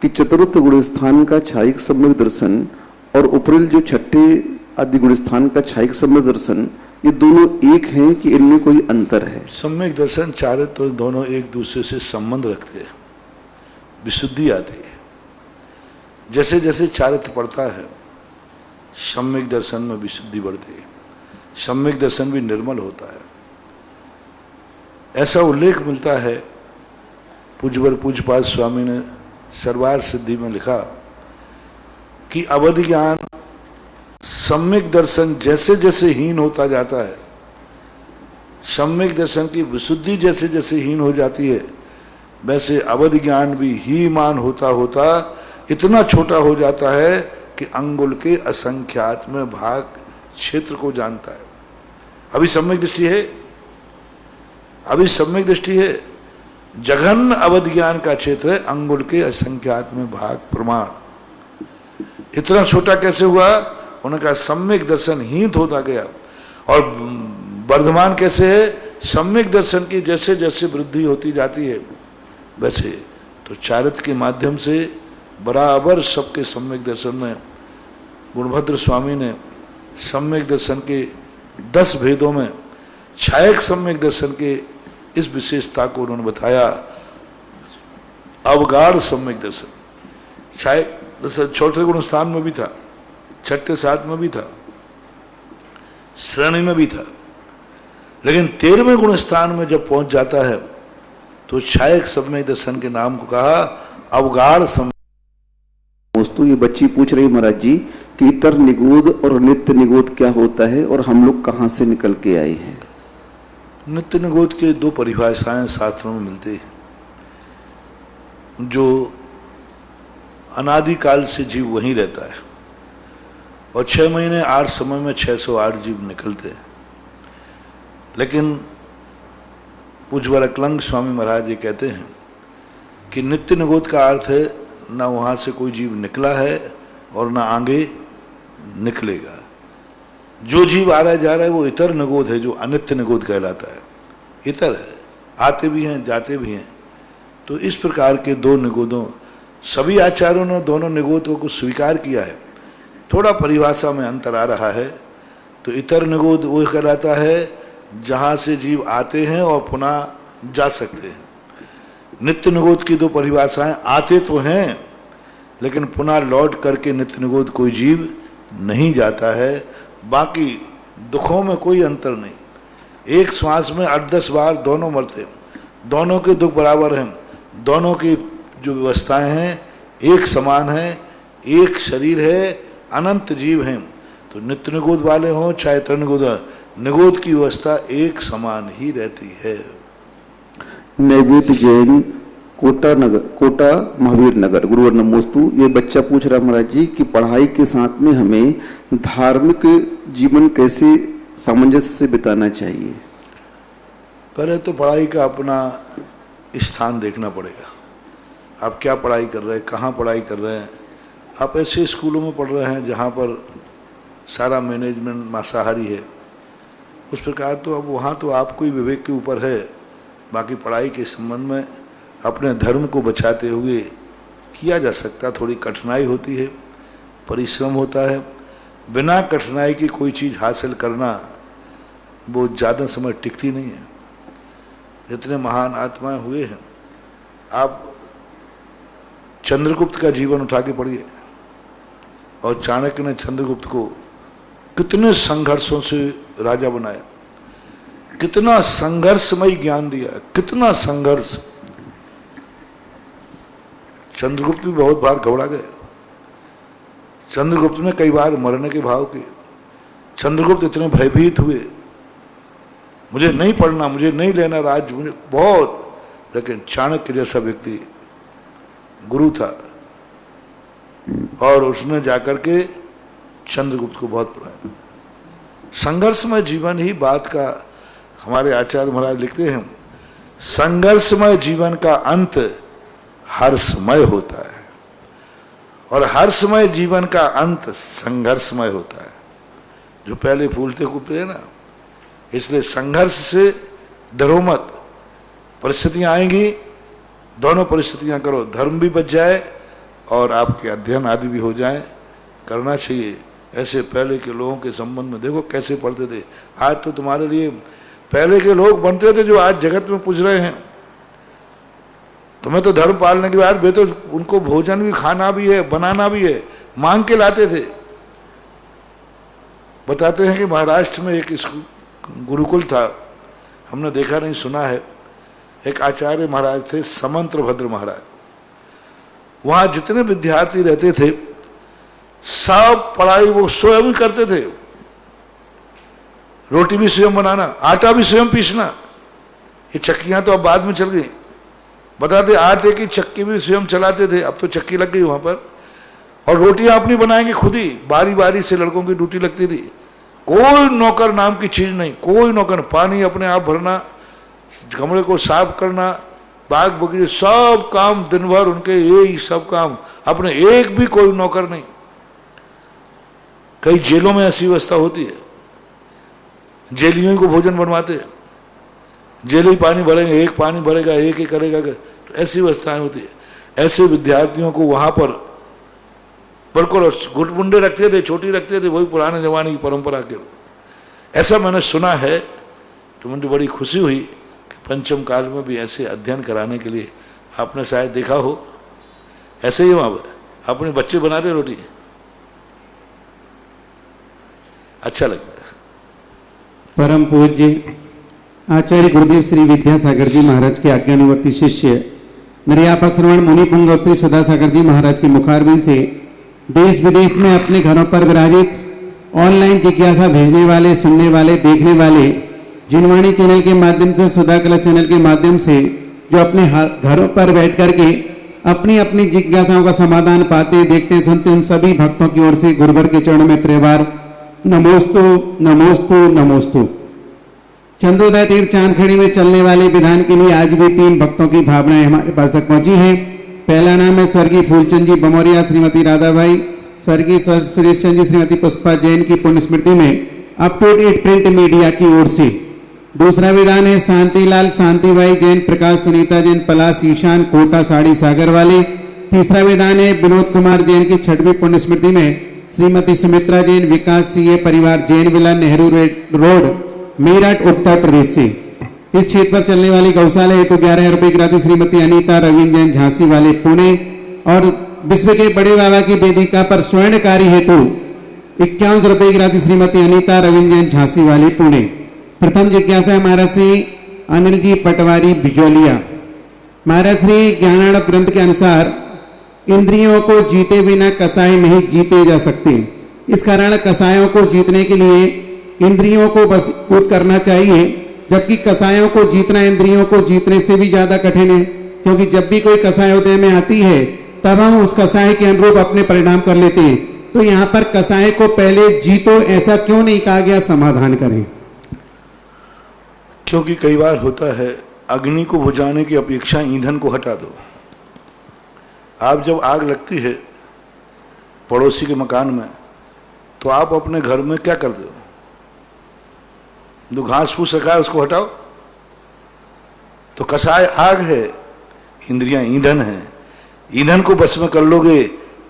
कि चतुर्थ गुण स्थान का छायिक सम्यक दर्शन और उपरिल जो छठे आदि गुण स्थान का छायिक सम्यक दर्शन, ये दोनों एक हैं कि इनमें कोई अंतर है? सम्यक दर्शन चारित्र तो दोनों एक दूसरे से संबंध रखते हैं, विशुद्धि आती है। जैसे जैसे चारित्र पड़ता है सम्यक दर्शन में विशुद्धि बढ़ती है, सम्यक दर्शन भी निर्मल होता है। ऐसा उल्लेख मिलता है, पूज्यवर पूज्यपाद स्वामी ने सर्वार सिद्धि में लिखा कि अवधि ज्ञान सम्यक दर्शन जैसे जैसे हीन होता जाता है, सम्यक दर्शन की विशुद्धि जैसे जैसे हीन हो जाती है, वैसे अवधि ज्ञान भी हीमान होता होता इतना छोटा हो जाता है कि अंगुल के असंख्यात में भाग क्षेत्र को जानता है। अभी सम्यक दृष्टि है, अभी सम्यक दृष्टि है, जघन्य अवधि ज्ञान का क्षेत्र है, अंगुल के असंख्यात में भाग प्रमाण। इतना छोटा कैसे हुआ? उनका सम्यक दर्शन हीन होता गया। और वर्धमान कैसे है? सम्यक दर्शन की जैसे जैसे वृद्धि होती जाती है वैसे तो चारित्र के माध्यम से बराबर सबके सम्यक दर्शन में गुणभद्र स्वामी ने सम्यक दर्शन के 10 भेदों में छायक सम्यक दर्शन के इस विशेषता को उन्होंने बताया। अवगाढ़ सम्यक दर्शन छायक दर्शन चौथे गुण स्थान में भी था, छठे सात में भी था, श्रेणी में भी था, लेकिन 13वें गुण स्थान में जब पहुंच जाता है तो छायक सम्यक दर्शन के नाम को कहा अवगाढ़ सम्यक। दोस्तों ये बच्ची पूछ रही महाराज जी कि इतर निगोद और नित्य निगोद क्या होता है और हम लोग कहाँ से निकल के आए हैं। नित्य निगोद के 2 परिभाषाएं शास्त्रों में मिलती है। जो अनादिकाल से जीव वहीं रहता है और 6 महीने 8 समय में 608 जीव निकलते हैं, लेकिन पूज्य अकलंग स्वामी महाराज ये कहते हैं कि नित्य निगोद का अर्थ है ना वहाँ से कोई जीव निकला है और ना आगे निकलेगा। जो जीव आ रहा है जा रहा है वो इतर निगोद है, जो अनित्य निगोद कहलाता है। इतर है, आते भी हैं जाते भी हैं। तो इस प्रकार के 2 निगोदों, सभी आचार्यों ने दोनों निगोदों को स्वीकार किया है। थोड़ा परिभाषा में अंतर आ रहा है। तो इतर निगोद वो कहलाता है जहाँ से जीव आते हैं और पुनः जा सकते हैं। नित्य निगोद की 2 परिभाषाएं, आते तो हैं लेकिन पुनः लौट करके नित्य निगोद कोई जीव नहीं जाता है। बाकी दुखों में कोई अंतर नहीं। एक श्वास में 8-10 बार दोनों मरते, दोनों के दुख बराबर हैं, दोनों की जो व्यवस्थाएं हैं एक समान है, एक शरीर है, अनंत जीव हैं। तो नित्य निगोद वाले हों चाहे इतर निगोद, निगोद की व्यवस्था एक समान ही रहती है। नैवेद्य जैन कोटा महावीर नगर गुरुवर नमोस्तु। ये बच्चा पूछ रहा महाराज जी कि पढ़ाई के साथ में हमें धार्मिक जीवन कैसे सामंजस्य से बिताना चाहिए। पहले तो पढ़ाई का अपना स्थान देखना पड़ेगा। आप क्या पढ़ाई कर रहे हैं, कहाँ पढ़ाई कर रहे हैं। आप ऐसे स्कूलों में पढ़ रहे हैं जहाँ पर सारा मैनेजमेंट मांसाहारी है, उस प्रकार तो अब वहाँ तो आपको ही विवेक के ऊपर है। बाकी पढ़ाई के संबंध में अपने धर्म को बचाते हुए किया जा सकता। थोड़ी कठिनाई होती है, परिश्रम होता है। बिना कठिनाई की कोई चीज़ हासिल करना वो ज़्यादा समय टिकती नहीं है। जितने महान आत्माएं हुए हैं, आप चंद्रगुप्त का जीवन उठा के पढ़िए और चाणक्य ने चंद्रगुप्त को कितने संघर्षों से राजा बनाया, कितना संघर्षमय ज्ञान दिया, कितना संघर्ष। चंद्रगुप्त भी बहुत बार घबरा गए। चंद्रगुप्त ने कई बार मरने के भाव किए। चंद्रगुप्त इतने भयभीत हुए, मुझे नहीं पढ़ना, मुझे नहीं लेना राज्य, मुझे बहुत। लेकिन चाणक्य जैसा व्यक्ति गुरु था और उसने जाकर के चंद्रगुप्त को बहुत पढ़ाया। संघर्षमय जीवन ही बात का हमारे आचार्य महाराज लिखते हैं, संघर्षमय जीवन का अंत हर्षमय होता है और हर्षमय जीवन का अंत संघर्षमय होता है। जो पहले फूलते कूदते हैं ना, इसलिए संघर्ष से डरो मत। परिस्थितियां आएंगी, दोनों परिस्थितियां करो, धर्म भी बच जाए और आपके अध्ययन आदि भी हो जाए। करना चाहिए। ऐसे पहले के लोगों के संबंध में देखो कैसे पढ़ते थे। आज तो तुम्हारे लिए पहले के लोग बनते थे जो आज जगत में पूछ रहे हैं। तुम्हें तो धर्म पालने के बाद वे तो उनको भोजन भी खाना भी है, बनाना भी है, मांग के लाते थे। बताते हैं कि महाराष्ट्र में एक गुरुकुल था, हमने देखा नहीं सुना है। एक आचार्य महाराज थे समंत्र भद्र महाराज। वहां जितने विद्यार्थी रहते थे सब पढ़ाई वो स्वयं करते थे। रोटी भी स्वयं बनाना, आटा भी स्वयं पीसना। ये चक्कियां तो अब बाद में चल गई। बताते आटे की चक्की भी स्वयं चलाते थे, अब तो चक्की लग गई वहां पर। और रोटियां अपनी बनाएंगे खुद ही, बारी बारी से लड़कों की ड्यूटी लगती थी। कोई नौकर नाम की चीज नहीं, कोई नौकर। पानी अपने आप भरना, कमरे को साफ करना, बाग बगीचे सब काम दिन भर उनके, यही सब काम अपने। एक भी कोई नौकर नहीं। कई जेलों में ऐसी व्यवस्था होती है, जेलियों को भोजन बनवाते हैं। जेल ही पानी भरेंगे, एक पानी भरेगा, एक ही करेगा। तो ऐसी व्यवस्थाएं होती है। ऐसे विद्यार्थियों को वहां पर बिल्कुल गुटमुंडे रखते थे, चोटी रखते थे, वही पुराने जमाने की परंपरा के लोग। ऐसा मैंने सुना है, तो मुझे बड़ी खुशी हुई कि पंचम काल में भी ऐसे अध्ययन कराने के लिए, आपने शायद देखा हो, ऐसे ही वहां पर अपने बच्चे बनाते रोटी, अच्छा लगता है। परम पूज्य आचार्य गुरुदेव श्री विद्यासागर जी महाराज के आज्ञानुवर्ती शिष्य निर्यापक श्रवण मुनि पुंगव श्री सदासागर जी महाराज के मुखारबिंद से देश विदेश में अपने घरों पर विराजित ऑनलाइन जिज्ञासा भेजने वाले, सुनने वाले, देखने वाले, जिनवाणी चैनल के माध्यम से, सुधा कलश चैनल के माध्यम से जो अपने घरों पर बैठ करके अपनी अपनी जिज्ञासाओं का समाधान पाते, देखते, सुनते, उन सभी भक्तों की ओर से गुरुवर के चरणों में त्रिवार नमोस्तु नमोस्तु नमोस्तु। चंद्रोदय तीर्थ चांदखेड़ी में चलने वाले विधान के लिए आज भी 3 भक्तों की भावनाएं हमारे पास तक पहुंची हैं। पहला नाम है स्वर्गीय फूलचंद जी बमोरिया, श्रीमती राधाबाई, स्वर्गीय सुरेश चंद जी, श्रीमती पुष्पा जैन की पुण्य स्मृति में up to date print media की ओर से। दूसरा विधान है शांतिलाल शांतिबाई जैन, प्रकाश सुनीता जैन, पलाश ईशान, कोटा साड़ी सागर वाले। तीसरा विधान है विनोद कुमार जैन की 6वीं पुण्य स्मृति में श्रीमती सुमित्रा जैन, विकास सीए परिवार जैन विला, नेहरू रोड, मेरठ, उत्तर प्रदेश से। इस क्षेत्र पर चलने वाली गौशाला हेतु 11 रुपए गिराती श्रीमती अनीता रविंद्र जैन झांसी वाले पुणे। और विश्व के बड़े बाबा की वेदिका पर स्वर्णकारी हेतु 51 रुपए गिराती श्रीमती अनीता रविंद्र जैन झांसी वाले पुणे। प्रथम जिज्ञासा महाराज श्री अनिल जी पटवारी भिजोलिया। महाराज श्री ज्ञानार्णव ग्रंथ के अनुसार इंद्रियों को जीते बिना कसाय नहीं जीते जा सकते। इस कारण कसायों को जीतने के लिए इंद्रियों को वशीभूत करना चाहिए, जबकि कसायों को जीतना इंद्रियों को जीतने से भी ज्यादा कठिन है, क्योंकि जब भी कोई कसाय उदय में आती है तब हम उस कसाय के अनुरूप अपने परिणाम कर लेते हैं। तो यहाँ पर कसाय को पहले जीतो, ऐसा क्यों नहीं कहा गया? समाधान करें। क्योंकि कई बार होता है अग्नि को बुझाने की अपेक्षा ईंधन को हटा दो। आप जब आग लगती है पड़ोसी के मकान में, तो आप अपने घर में क्या करते हो? जो घास फूस रखा है उसको हटाओ। तो कसाय आग है, इंद्रियां ईंधन है। ईंधन को बस में कर लोगे,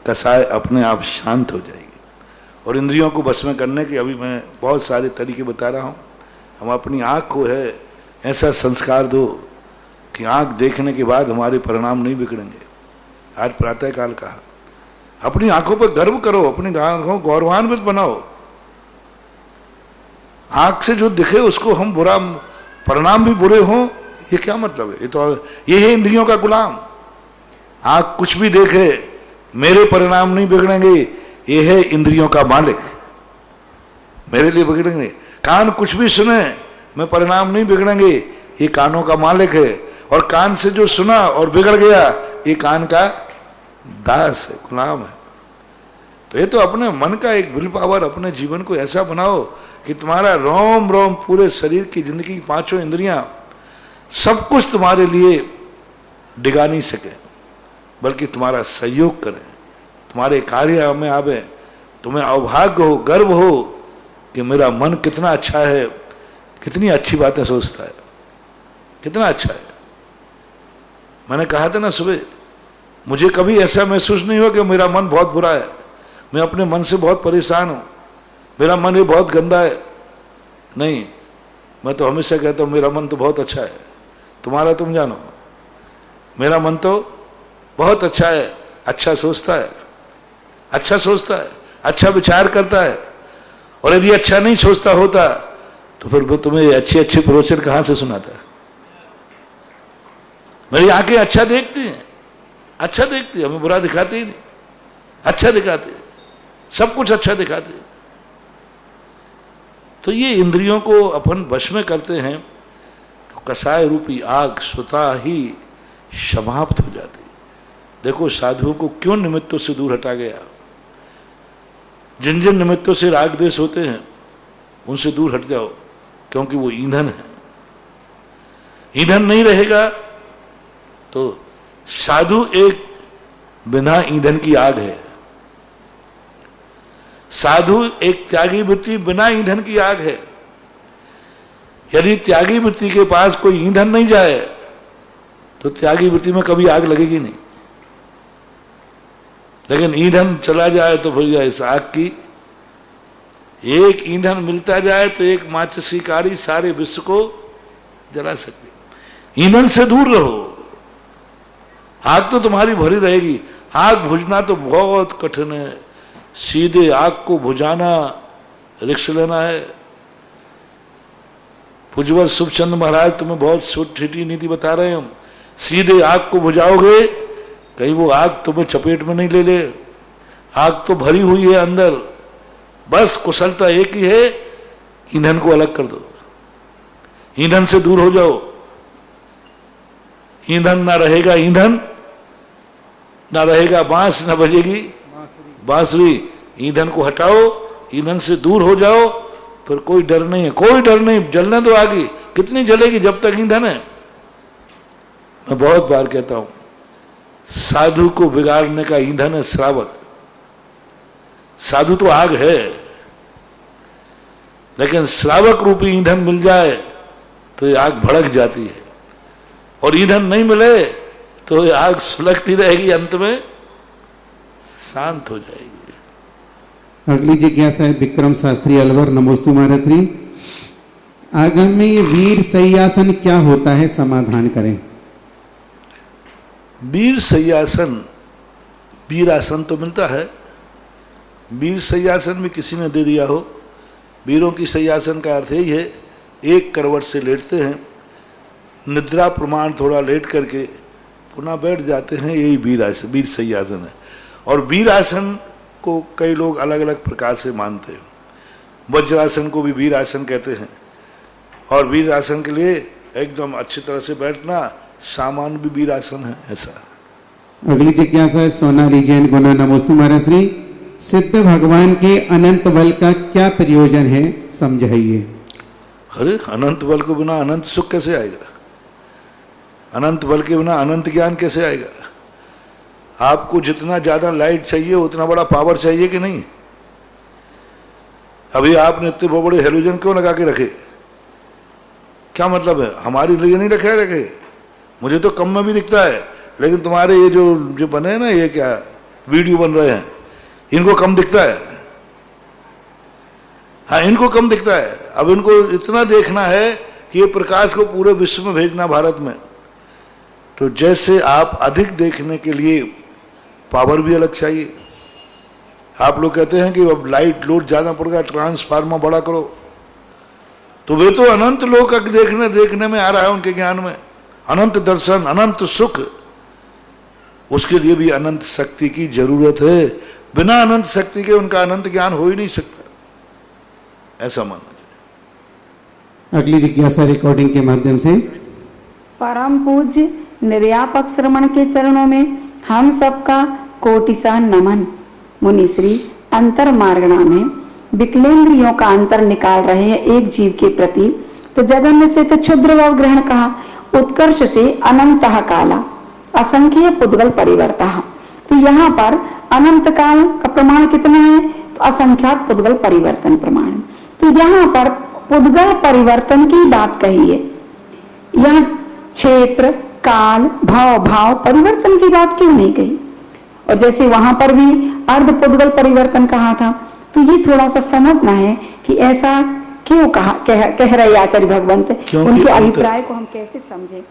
कसाय अपने आप शांत हो जाएगी। और इंद्रियों को बस में करने के अभी मैं बहुत सारे तरीके बता रहा हूं। हम अपनी आंख को है ऐसा संस्कार दो कि आंख देखने के बाद हमारे परिणाम नहीं बिगड़ेंगे। आज प्रातः काल कहा, अपनी आंखों पर गर्व करो, अपनी आंखों को गौरवान्वित बनाओ। आंख से जो दिखे उसको हम बुरा, परिणाम भी बुरे हों, ये क्या मतलब है? ये तो ये है इंद्रियों का गुलाम। आंख कुछ भी देखे, मेरे परिणाम नहीं बिगड़ेंगे, ये है इंद्रियों का मालिक, मेरे लिए बिगड़ेंगे। कान कुछ भी सुने, मैं परिणाम नहीं बिगड़ेंगे, ये कानों का मालिक है। और कान से जो सुना और बिगड़ गया, ये कान का दास है, गुलाम है। तो ये तो अपने मन का एक विल पावर, अपने जीवन को ऐसा बनाओ कि तुम्हारा रोम रोम, पूरे शरीर की जिंदगी की 5 इंद्रियां, सब कुछ तुम्हारे लिए डिगा नहीं सके, बल्कि तुम्हारा सहयोग करें, तुम्हारे कार्य में आवे। तुम्हें अभाग्य हो, गर्व हो कि मेरा मन कितना अच्छा है, कितनी अच्छी बातें सोचता है, कितना अच्छा है। मैंने कहा था ना सुबह, मुझे कभी ऐसा महसूस नहीं हुआ कि मेरा मन बहुत बुरा है, मैं अपने मन से बहुत परेशान हूं, मेरा मन ये बहुत गंदा है। नहीं, मैं तो हमेशा कहता हूं मेरा मन तो बहुत अच्छा है। तुम्हारा तुम जानो, मेरा मन तो बहुत अच्छा है, अच्छा सोचता है, अच्छा सोचता है, अच्छा विचार करता है। और यदि अच्छा नहीं सोचता होता तो फिर वो तुम्हें अच्छे अच्छे प्रवचन कहां से सुनाता? मेरी आंखें अच्छा देखती हैं, अच्छा देखती है, हमें बुरा दिखाती ही नहीं, अच्छा दिखाती है, सब कुछ अच्छा दिखाती है। तो ये इंद्रियों को अपन वश में करते हैं तो कसाय रूपी आग स्वतः ही समाप्त हो जाती है। देखो साधुओं को क्यों निमित्तों से दूर हटा गया। जिन जिन निमित्तों से राग द्वेष होते हैं उनसे दूर हट जाओ, क्योंकि वो ईंधन है। ईंधन नहीं रहेगा तो साधु एक बिना ईंधन की आग है। साधु एक त्यागी वृत्ति बिना ईंधन की आग है। यदि त्यागी वृत्ति के पास कोई ईंधन नहीं जाए तो त्यागी वृत्ति में कभी आग लगेगी नहीं। लेकिन ईंधन चला जाए तो फिर इस आग की, एक ईंधन मिलता जाए तो एक माचिसकारी सारे विश्व को जला सकती। ईंधन से दूर रहो, आग तो तुम्हारी भरी रहेगी। आग बुझना तो बहुत कठिन है, सीधे आग को बुझाना रिक्स लेना है। पूज्यवर शुभचंद महाराज तुम्हें बहुत छोटी नीति बता रहे हैं हम, सीधे आग को बुझाओगे कहीं वो आग तुम्हें चपेट में नहीं ले ले। आग तो भरी हुई है अंदर, बस कुशलता एक ही है, ईंधन को अलग कर दो, ईंधन से दूर हो जाओ। ईंधन ना रहेगा, ईंधन ना रहेगा, बांस ना बजेगी बांसुरी। ईंधन को हटाओ, ईंधन से दूर हो जाओ, फिर कोई डर नहीं है, कोई डर नहीं। जलने दो आगे, कितनी जलेगी जब तक ईंधन है। मैं बहुत बार कहता हूं, साधु को बिगाड़ने का ईंधन है श्रावक। साधु तो आग है, लेकिन श्रावक रूपी ईंधन मिल जाए तो ये आग भड़क जाती है, और ईंधन नहीं मिले तो ये आग सुलगती रहेगी, अंत में शांत हो जाएगी। अगली जिज्ञासा है विक्रम शास्त्री अलवर। नमोस्तु महाराज श्री। आगामी वीर शय्यासन क्या होता है, समाधान करें। वीर शय्यासन, वीरासन तो मिलता है, वीर शय्यासन भी किसी ने दे दिया हो। वीरों की शय्यासन का अर्थ यही है, एक करवट से लेटते हैं, निद्रा प्रमाण थोड़ा लेट करके पुनः बैठ जाते हैं, यही वीरासन, वीर शय्यासन है। और वीरासन को कई लोग अलग अलग प्रकार से मानते हैं। वज्रासन को भी वीरासन कहते हैं, और वीरासन के लिए एकदम अच्छी तरह से बैठना, सामान भी वीरासन है ऐसा। अगली जिज्ञासा है सोनाली जैन गुना। नमोस्तु महाराज श्री। सिद्ध भगवान के अनंत बल का क्या प्रयोजन है, समझाइए। अरे अनंत बल को बिना अनंत सुख कैसे आएगा, अनंत बल के बिना अनंत ज्ञान कैसे आएगा। आपको जितना ज्यादा लाइट चाहिए उतना बड़ा पावर चाहिए कि नहीं। अभी आपने इतने बड़े हेलोजन क्यों लगा के रखे, क्या मतलब है। हमारे लिए नहीं रखे, मुझे तो कम में भी दिखता है, लेकिन तुम्हारे ये जो बने हैं ना, ये क्या वीडियो बन रहे हैं, इनको कम दिखता है। हाँ, इनको कम दिखता है। अब इनको इतना देखना है कि ये प्रकाश को पूरे विश्व में भेजना, भारत में। तो जैसे आप अधिक देखने के लिए पावर भी अलग चाहिए। आप लोग कहते हैं कि अब लाइट लोड ज्यादा पड़ गया, ट्रांसफार्मर बड़ा करो, तो वे तो अनंत लोक देखने में आ रहा है उनके ज्ञान में, अनंत दर्शन, अनंत सुख। उसके लिए भी अनंत शक्ति की जरूरत है। बिना अनंत शक्ति के उनका अनंत ज्ञान हो ही नहीं सकता, ऐसा मानना चाहिए। अगली जिज्ञासा रिकॉर्डिंग के माध्यम से। परम पूज्य निर्यापक श्रमण के चरणों में हम सबका कोटिसा नमन। मुनिश्री अंतर मार्गणा में विकलेंद्रियों का अंतर निकाल रहे हैं एक जीव के प्रति। तो जगन्य से तो क्षुद्र भाव ग्रहण कहा, उत्कर्ष से अनंतः काला असंख्य पुद्गल परिवर्तः। तो यहाँ पर अनंत काल का प्रमाण कितना है, तो असंख्यात पुद्गल परिवर्तन प्रमाण। तो यहाँ पर पुद्गल परिवर्तन की बात कही है, यहाँ क्षेत्र काल भाव परिवर्तन की बात क्यों नहीं कही। और जैसे वहां पर भी अर्ध पुद्गल परिवर्तन कहा था, तो ये थोड़ा सा समझना है कि ऐसा क्यों कह रहे आचार्य भगवंत, उनके अभिप्राय को हम कैसे समझे।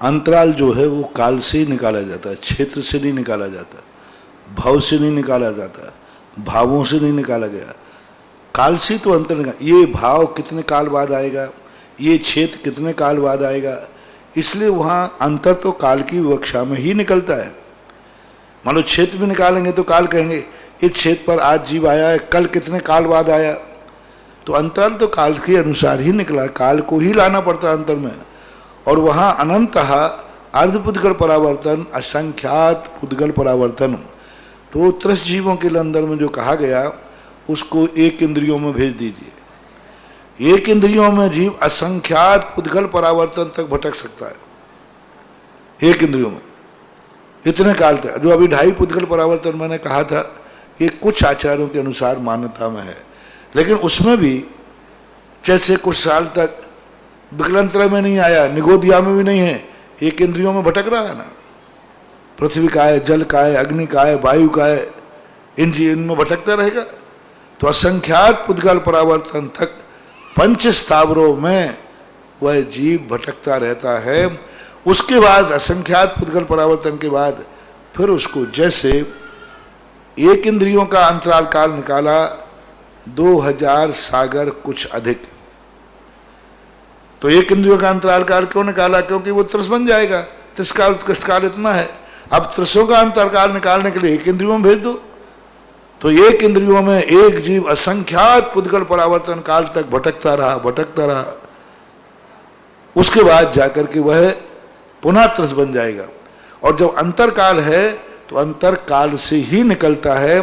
अंतराल जो है वो काल से ही निकाला जाता है, क्षेत्र से नहीं निकाला जाता, भाव से नहीं निकाला जाता, भावों से नहीं निकाला गया, काल से तो अंतर निकाला। ये भाव कितने काल बाद आएगा, ये क्षेत्र कितने काल बाद आएगा, इसलिए वहां अंतर तो काल की विवक्षा में ही निकलता है। मान लो क्षेत्र भी निकालेंगे तो काल कहेंगे, इस क्षेत्र पर आज जीव आया है, कल कितने काल बाद आया, तो अंतराल तो काल के अनुसार ही निकला, काल को ही लाना पड़ता है अंतर में। और वहां अनंतः अर्धपुद्गल परावर्तन, असंख्यात पुद्गल परावर्तन। तो त्रस्त जीवों के अंदर में जो कहा गया उसको एक इंद्रियों में भेज दीजिए। एक इंद्रियों में जीव असंख्यात पुद्गल परावर्तन तक भटक सकता है, एक इंद्रियों में इतने काल तक। जो अभी 2.5 पुद्गल परावर्तन मैंने कहा था, ये कुछ आचार्यों के अनुसार मान्यता में है, लेकिन उसमें भी जैसे कुछ साल तक विकलांतर में नहीं आया, निगोदिया में भी नहीं है, एक इंद्रियों में भटक रहा है ना, पृथ्वी का है, जल का है, अग्नि का है, वायु का है, इनमें भटकता रहेगा। तो असंख्यात पुद्गल परावर्तन तक पंच स्थावरों में वह जीव भटकता रहता है। उसके बाद असंख्यात पुद्गल परावर्तन के बाद फिर उसको जैसे एक इंद्रियों का अंतराल काल निकाला 2000 सागर कुछ अधिक, तो एक इंद्रियों का अंतराल काल क्यों निकाला? क्योंकि वो त्रिस बन जाएगा, त्रिस काल उत्कृष्ट काल इतना है। अब त्रिसों का अंतरकाल निकालने के लिए एक इंद्रियों में भेज दो, तो एक इंद्रियों में एक जीव असंख्यात पुद्गल परावर्तन काल तक भटकता रहा, उसके बाद जाकर के वह पुनः त्रिस बन जाएगा। और जब अंतरकाल है तो अंतरकाल से ही निकलता है,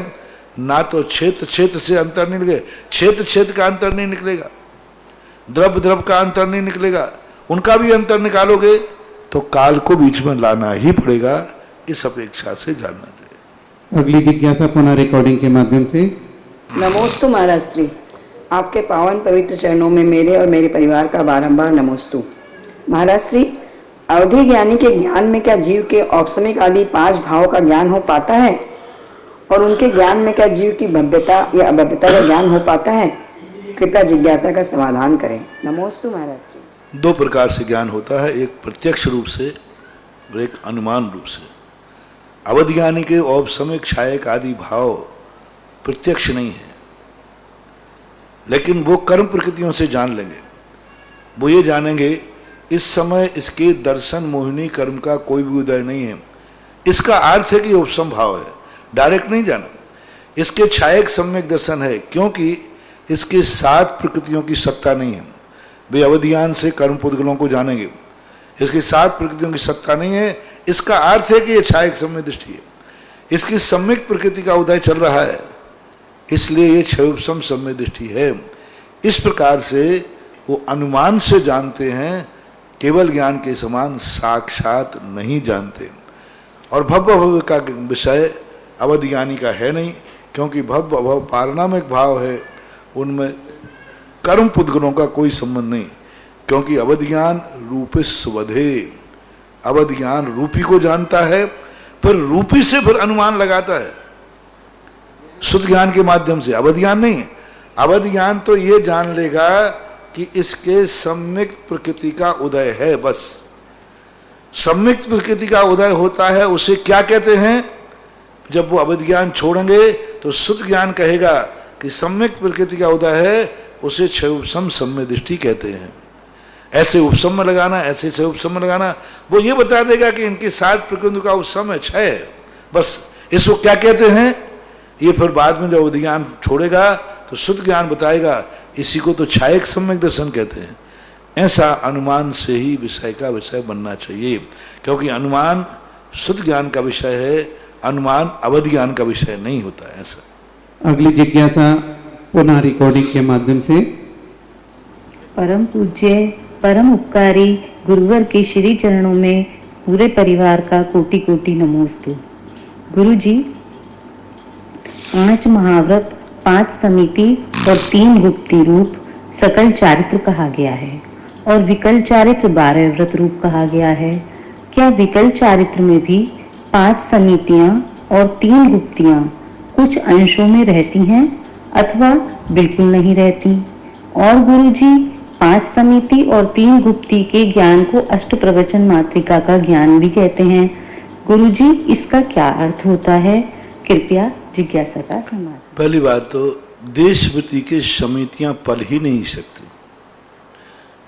ना तो क्षेत्र से अंतर नहीं निकले, क्षेत्र का अंतर नहीं निकलेगा, द्रव्य का अंतर नहीं निकलेगा, उनका भी अंतर निकालोगे तो काल को बीच में लाना ही पड़ेगा। इस अपेक्षा से जानना चाहिए। अगली जिज्ञासा पुनः रिकॉर्डिंग के माध्यम से। नमोस्तु महाराज श्री, आपके पावन पवित्र चरणों में मेरे और मेरे परिवार का बारंबार नमोस्तु। महाराज श्री, अवधि ज्ञानी के ज्ञान में क्या जीव के औपसमिक आदि 5 भावों का ज्ञान हो पाता है, और उनके ज्ञान में क्या जीव की भव्यता या अभव्यता का ज्ञान हो पाता है? कृपया जिज्ञासा का समाधान करें। नमोस्तु महाराज जी। 2 प्रकार से ज्ञान होता है, एक प्रत्यक्ष रूप से और एक अनुमान रूप से। अवधि ज्ञानी के औपसमिक छायक आदि भाव प्रत्यक्ष नहीं है, लेकिन वो कर्म प्रकृतियों से जान लेंगे। वो ये जानेंगे इस समय इसके दर्शन मोहिनी कर्म का कोई भी उदय नहीं है। इसका अर्थ है कि उपसम भाव है, डायरेक्ट नहीं जाना। इसके छायक सम्यक दर्शन है, क्योंकि इसके 7 प्रकृतियों की सत्ता नहीं है। वे अवधियान से कर्म पुद्गलों को जानेंगे, इसकी 7 प्रकृतियों की सत्ता नहीं है। इसका अर्थ है कि यह छायक सम्यक दृष्टि है, इसकी सम्यक प्रकृति का उदय चल रहा है, इसलिए ये क्षयोपम सम्यक दृष्टि है। इस प्रकार से वो अनुमान से जानते हैं, केवल ज्ञान के समान साक्षात नहीं जानते। और भव्य भव्य का विषय अवधि ज्ञानी का है नहीं, क्योंकि भव्य अभव पारणामिक भाव है, उनमें कर्म पुद्गलों का कोई संबंध नहीं। क्योंकि अवधि ज्ञान रूपिस्वधे, अवधि ज्ञान रूपी को जानता है, फिर रूपी से फिर अनुमान लगाता है शुद्ध ज्ञान के माध्यम से। अवधि ज्ञान नहीं, अवधि ज्ञान तो ये जान लेगा कि इसके सम्यक प्रकृति का उदय है, बस। सम्यक प्रकृति का उदय होता है, उसे क्या कहते हैं? जब वो अवधि ज्ञान छोड़ेंगे तो शुद्ध ज्ञान कहेगा कि सम्यक प्रकृति का उदय है, उसे क्षयोपम सम्यक दृष्टि कहते हैं। ऐसे उपसम में लगाना, ऐसे क्षय उपसम में लगाना, वो ये बता देगा कि इनकी 7 प्रकृति का उपसम है क्षय, बस। इसको क्या कहते हैं ये फिर बाद में जब अवधि ज्ञान छोड़ेगा तो शुद्ध ज्ञान बताएगा, इसी को तो छायक सम्यक दर्शन कहते हैं। ऐसा अनुमान से ही विषय का विषय बनना चाहिए, क्योंकि अनुमान शुद्ध ज्ञान का विषय है, अनुमान अवधि ज्ञान का विषय नहीं होता है। ऐसा। अगली जिज्ञासा पुनः रिकॉर्डिंग के माध्यम से। परम पूज्य परम उपकारी गुरुवर के श्री चरणों में पूरे परिवार का कोटि कोटि नमोस्तु। गुरु जी, 5 महाव्रत, 5 समिति और 3 गुप्ती रूप सकल चारित्र कहा गया है, और विकल चारित्र 12 व्रत रूप कहा गया है। क्या विकल चारित्र में भी 5 समितियां और 3 गुप्तियां कुछ अंशों में रहती हैं अथवा बिल्कुल नहीं रहती? और गुरु जी, 5 समिति और 3 गुप्ती के ज्ञान को अष्ट प्रवचन मात्रिका का ज्ञान भी कहते हैं। गुरु जी, इसका क्या अर्थ होता है? कृपया जिज्ञासा का समाधान। पहली बात तो देशवृत्ति के समितियां पल ही नहीं सकती,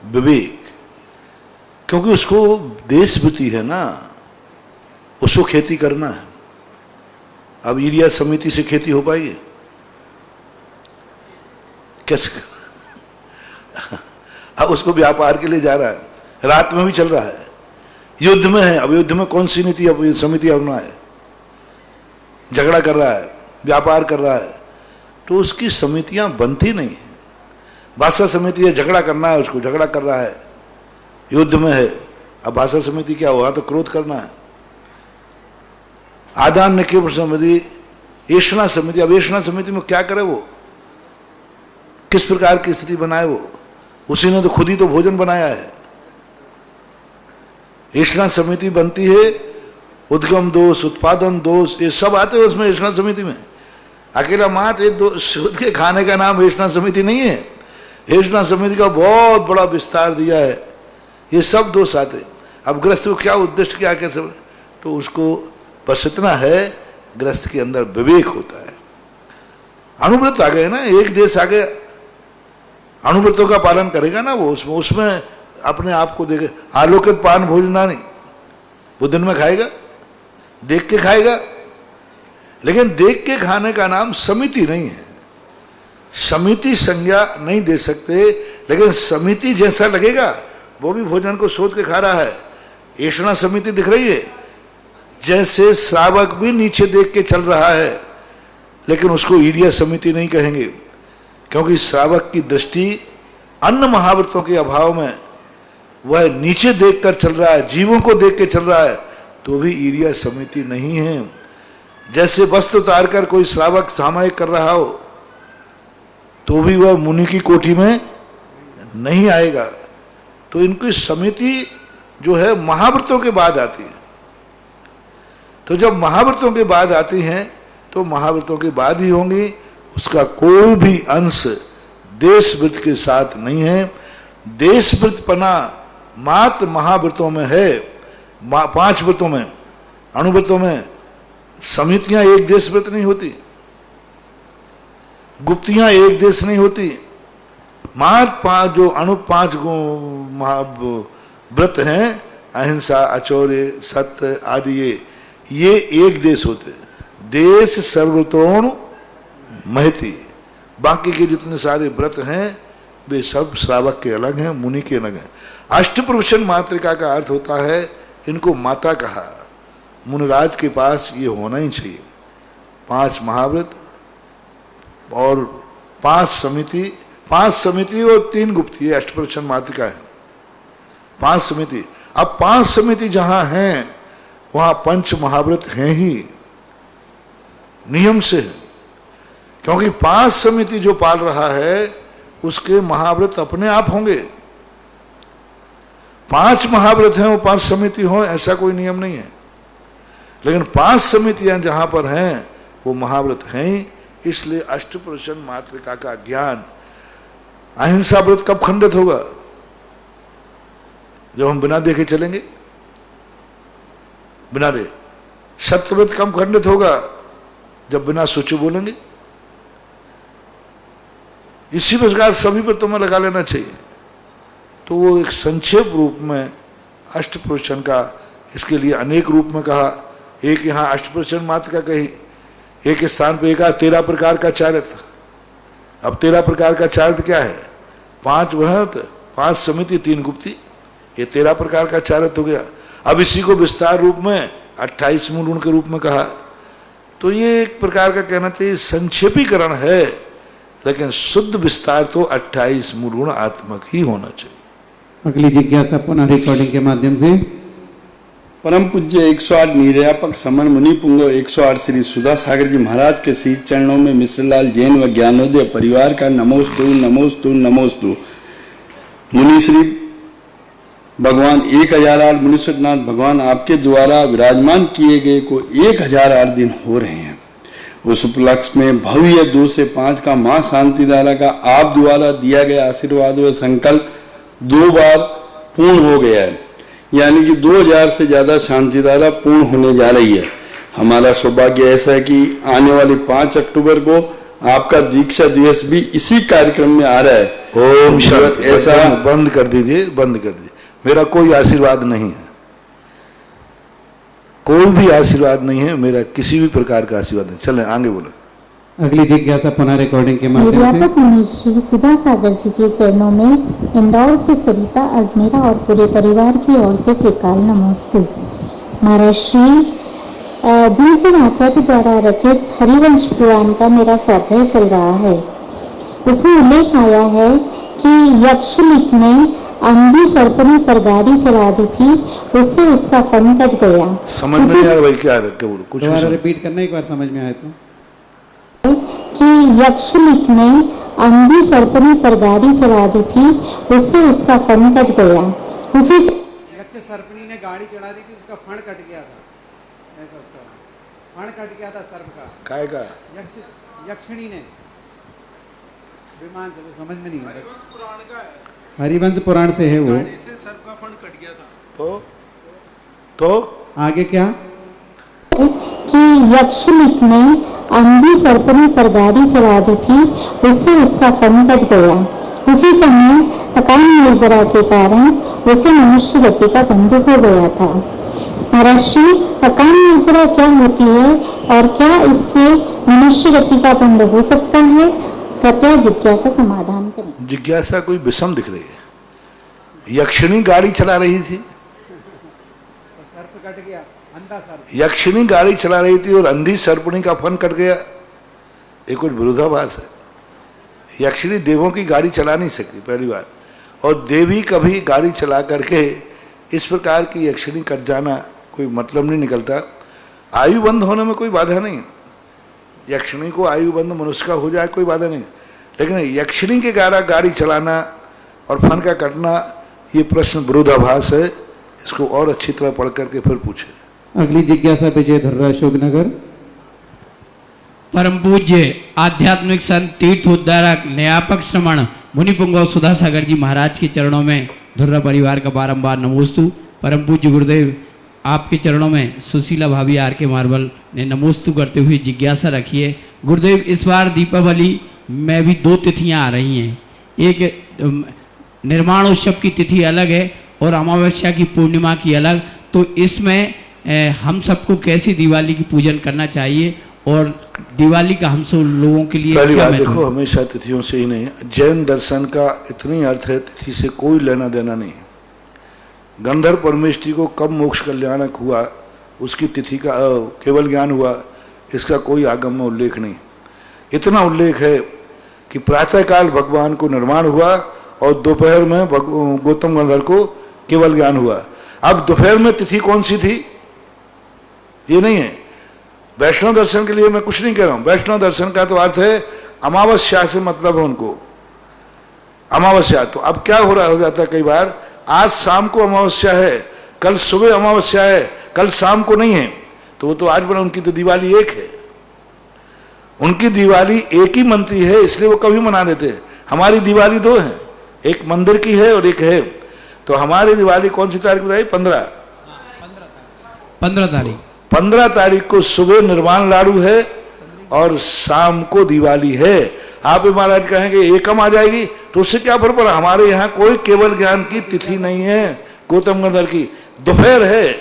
विवेक, क्योंकि उसको देशवृत्ति है ना, उसको खेती करना है। अब यूरिया समिति से खेती हो पाएगी कैसे? अब उसको व्यापार के लिए जा रहा है, रात में भी चल रहा है, युद्ध में है। अब युद्ध में कौन सी नीति अब समिति अपना है? झगड़ा कर रहा है, व्यापार कर रहा है, तो उसकी समितियां बनती नहीं है। भाषा समिति है, झगड़ा करना है, उसको झगड़ा कर रहा है, युद्ध में है। अब भाषा समिति क्या हुआ? तो क्रोध करना है। आदान निकेतन समिति, ऐषणा समिति, अब ऐषणा समिति में क्या करे? वो किस प्रकार की स्थिति बनाए? वो उसी ने तो खुद ही तो भोजन बनाया है। ऐषणा समिति बनती है उद्गम दोष, उत्पादन दोष, ये सब आते हैं उसमें ऐषणा समिति में। अकेला मात्र ये दो शुद्ध के खाने का नाम ऐषणा समिति नहीं है। ऐषणा समिति का बहुत बड़ा विस्तार दिया है, ये सब दोष आते। अब ग्रस्त को क्या उद्देश्य क्या कैसे, तो उसको बस इतना है, ग्रस्त के अंदर विवेक होता है। अनुव्रत आ गए ना, एक देश आ गया, अनुव्रतों का पालन करेगा ना वो, उसमें अपने आप को देखे। आलोकित पान भोजना नहीं, वो दिन में खाएगा, देख के खाएगा, लेकिन देख के खाने का नाम समिति नहीं है। समिति संज्ञा नहीं दे सकते, लेकिन समिति जैसा लगेगा वो भी भोजन को सोच के खा रहा है। ऐषणा समिति दिख रही है, जैसे श्रावक भी नीचे देख के चल रहा है, लेकिन उसको ईर्या समिति नहीं कहेंगे, क्योंकि श्रावक की दृष्टि अन्य महाव्रतों के अभाव में वह नीचे देखकर चल रहा है, जीवों को देख के चल रहा है, तो भी ईर्या समिति नहीं है। जैसे वस्त्र उतार कर कोई श्रावक सामायिक कर रहा हो, तो भी वह मुनि की कोटि में नहीं आएगा। तो इनकी समिति जो है महाव्रतों के बाद आती है। तो जब महाव्रतों के बाद आती हैं तो महाव्रतों के बाद ही होंगी, उसका कोई भी अंश देशव्रत के साथ नहीं है। देशव्रतपना मात्र महाव्रतों में है, 5 व्रतों में। अणुव्रतों में समितियां एक देशव्रत नहीं होती, गुप्तियां एक देश नहीं होती। मात्र 5 जो 5 व्रत हैं, अहिंसा, अचौर्य, सत्य आदि, ये एक देश होते। देश सर्वतोण महति, बाकी के जितने सारे व्रत हैं वे सब श्रावक के अलग हैं, मुनि के अलग हैं। अष्टप्रवशन मातृका का अर्थ होता है, इनको माता कहा। मुनिराज के पास ये होना ही चाहिए। 5 महाव्रत और 5 समिति और 3 गुप्ती, ये अष्टप्रवशन मातृका है। 5 समिति। अब 5 समिति जहां हैं वहां 5 महाव्रत हैं ही, नियम से है। क्योंकि 5 समिति जो पाल रहा है उसके महाव्रत अपने आप होंगे। 5 महाव्रत हैं वो 5 समिति हो, ऐसा कोई नियम नहीं है। लेकिन 5 समितियां जहां पर हैं वो महाव्रत हैं ही, इसलिए अष्टप्रवशन मातृका का ज्ञान। अहिंसा व्रत कब खंडित होगा? जब हम बिना देखे चलेंगे, बिना दे। सत्यव्रत कब खंडित होगा? जब बिना सोचे बोलेंगे। इसी प्रकार सभी व्रतों में लगा लेना चाहिए। तो वो एक संक्षेप रूप में अष्टप्रवशन का, इसके लिए अनेक रूप में कहा। एक यहाँ अष्टप्रवशन मातृका कही, एक स्थान पे कहा 13 प्रकार का चारित्र। अब 13 प्रकार का चारित्र क्या है? 5 व्रत, 5 समिति, 3 गुप्ती, ये 13 प्रकार का चारित्र हो गया। अब इसी को विस्तार रूप में 28 मूल गुण के रूप में कहा। तो ये एक प्रकार का कहना चाहिए संक्षेपीकरण है, लेकिन शुद्ध विस्तार तो 28 मूल गुण आत्मक ही होना चाहिए। अगली जिज्ञासा पुनः रिकॉर्डिंग के माध्यम से। परम पूज्य 108 निर्यापक समन मुनि पुंगव 108 श्री सुधा सागर जी महाराज के शीश चरणों में मिश्रलाल जैन व ज्ञानोदय परिवार का नमोस्तु नमोस्तु नमोस्तु। मुनि श्री भगवान 1008 मुनीश्वरनाथ भगवान आपके द्वारा विराजमान किए गए को 1008 दिन हो रहे हैं। उस उपलक्ष्य में भव्य 2 से 5 का मां शांतिधारा का आप द्वारा दिया गया आशीर्वाद व संकल्प 2 बार पूर्ण हो गया है, यानी कि 2000 से ज्यादा शांतिधारा पूर्ण होने जा रही है। हमारा सौभाग्य ऐसा है कि आने वाली 5 अक्टूबर को आपका दीक्षा दिवस भी इसी कार्यक्रम में आ रहा है। ओम शांति। ऐसा बंद कर दीजिए, बंद कर दीजिए। मेरा कोई आशीर्वाद नहीं है, कोई भी आशीर्वाद नहीं है मेरा, किसी भी प्रकार का आशीर्वाद नहीं। चलें आगे बोलो। अगली जिज्ञासा पुनः रिकॉर्डिंग के माध्यम से। निर्यापक मुनि श्री सुधा सागर जी के चरणों में इंदौर से सरिता अजमेरा और पूरे परिवार की ओर से त्रिकाल नमोस्तु। महाराज श्री जिनसे आचार्य द्वारा रचित हरिवंश पुराण का मेरा स्वाध्याय चल रहा है, उसमें उल्लेख आया है कि यक्षलिक ने अंधी सर्पनी पर गाड़ी चला दी थी, उससे उसका फन कट गया। समझ में नहीं आया भाई, क्या है कुछ रिपीट करना एक बार, समझ में आए तो। कि यक्षलिक ने अंधी सर्पनी पर गाड़ी चला दी थी, उससे उसका फन कट गया। उसी यक्ष सर्पनी ने गाड़ी चढ़ा दी थी, उसका फण कट गया था। ऐसा उसका फण कट गया था सर्प का। काय का? यक्षिणी ने विमान से, वो समझ में नहीं आ रहा। हरिवंश पुराण से है वो। से सर्प का फण कट गया था। तो आगे क्या कि यक्षिणी ने अंधी सर्पणी पर गाड़ी चला दी थी, उससे उसका फन कट गया। उसी समय अकाल निर्जरा के कारण उसे मनुष्य गति का बंध हो गया था। महाराज श्री, अकाल निर्जरा क्या होती है और क्या इससे मनुष्य गति का बंध हो सकता है? कृपया जिज्ञासा समाधान करें। जिज्ञासा कोई विषम दिख रही है। यक्षिणी गाड़ी चला रही थी, सर्प कट गया, अंधा सर्प। यक्षिणी गाड़ी चला रही थी और अंधी सर्पणी का फन कट गया। ये कुछ विरोधाभास है। यक्षिणी देवों की गाड़ी चला नहीं सकती, पहली बात। और देवी कभी गाड़ी चला करके इस प्रकार की यक्षिणी कट जाना कोई मतलब नहीं निकलता। आयु बंद होने में कोई बाधा नहीं। यक्षिणी को आयु बंद मनुष्य का हो जाए कोई बाधा नहीं, लेकिन यक्षिणी के द्वारा गाड़ी चलाना और फन का कटना, ये प्रश्न विरोधाभास है। इसको और अच्छी तरह पढ़ करके फिर पूछे। अगली जिज्ञासा विजय धर्रा शोभनगर। परम पूज्य आध्यात्मिक संत तीर्थ उद्धारक न्यापक श्रमण मुनिपुंगव सुधा सागर जी महाराज के चरणों में धुर्रा परिवार का बारंबार नमोस्तु। परम पूज्य गुरुदेव, आपके चरणों में सुशीला भाभी आर के मार्बल ने नमोस्तु करते हुए जिज्ञासा रखी है। गुरुदेव, इस बार दीपावली में भी 2 तिथियां आ रही हैं। एक निर्माण उत्सव की तिथि अलग है और अमावस्या की पूर्णिमा की अलग। तो इसमें हम सबको कैसी दिवाली की पूजन करना चाहिए और दिवाली का हम सब लोगों के लिए पहली क्या बात महत्व है? देखो, हमेशा तिथियों से ही नहीं, जैन दर्शन का इतनी अर्थ है, तिथि से कोई लेना देना नहीं। गंधर्व परमेष्ठी को कब मोक्ष कल्याणक हुआ, उसकी तिथि का केवल ज्ञान हुआ, इसका कोई आगम में उल्लेख नहीं। इतना उल्लेख है कि प्रातःकाल भगवान को निर्माण हुआ और दोपहर में गौतम गंधर्व को केवल ज्ञान हुआ। अब दोपहर में तिथि कौन सी थी ये नहीं है। वैष्णव दर्शन के लिए मैं कुछ नहीं कह रहा हूं। वैष्णव दर्शन का तो अर्थ है अमावस्या से मतलब है उनको, अमावस्या। तो अब क्या हो जाता है कई बार, आज शाम को अमावस्या है, कल सुबह अमावस्या है, कल शाम को नहीं है, तो वो तो आज बना। उनकी तो दिवाली एक है, उनकी दिवाली एक ही मनती है, इसलिए वो कभी मना लेते हैं। हमारी दिवाली 2 है, एक मंदिर की है और एक है। तो हमारी दिवाली कौन सी तारीख बताई? 15 तारीख। 15 तारीख को सुबह निर्वाण लाडू है और शाम को दिवाली है। आप महाराज कहेंगे एकम आ जाएगी, तो उससे क्या फर्क पड़ा? हमारे यहाँ कोई केवल ज्ञान की तिथि नहीं है, गौतम गंधर्व की दोपहर है,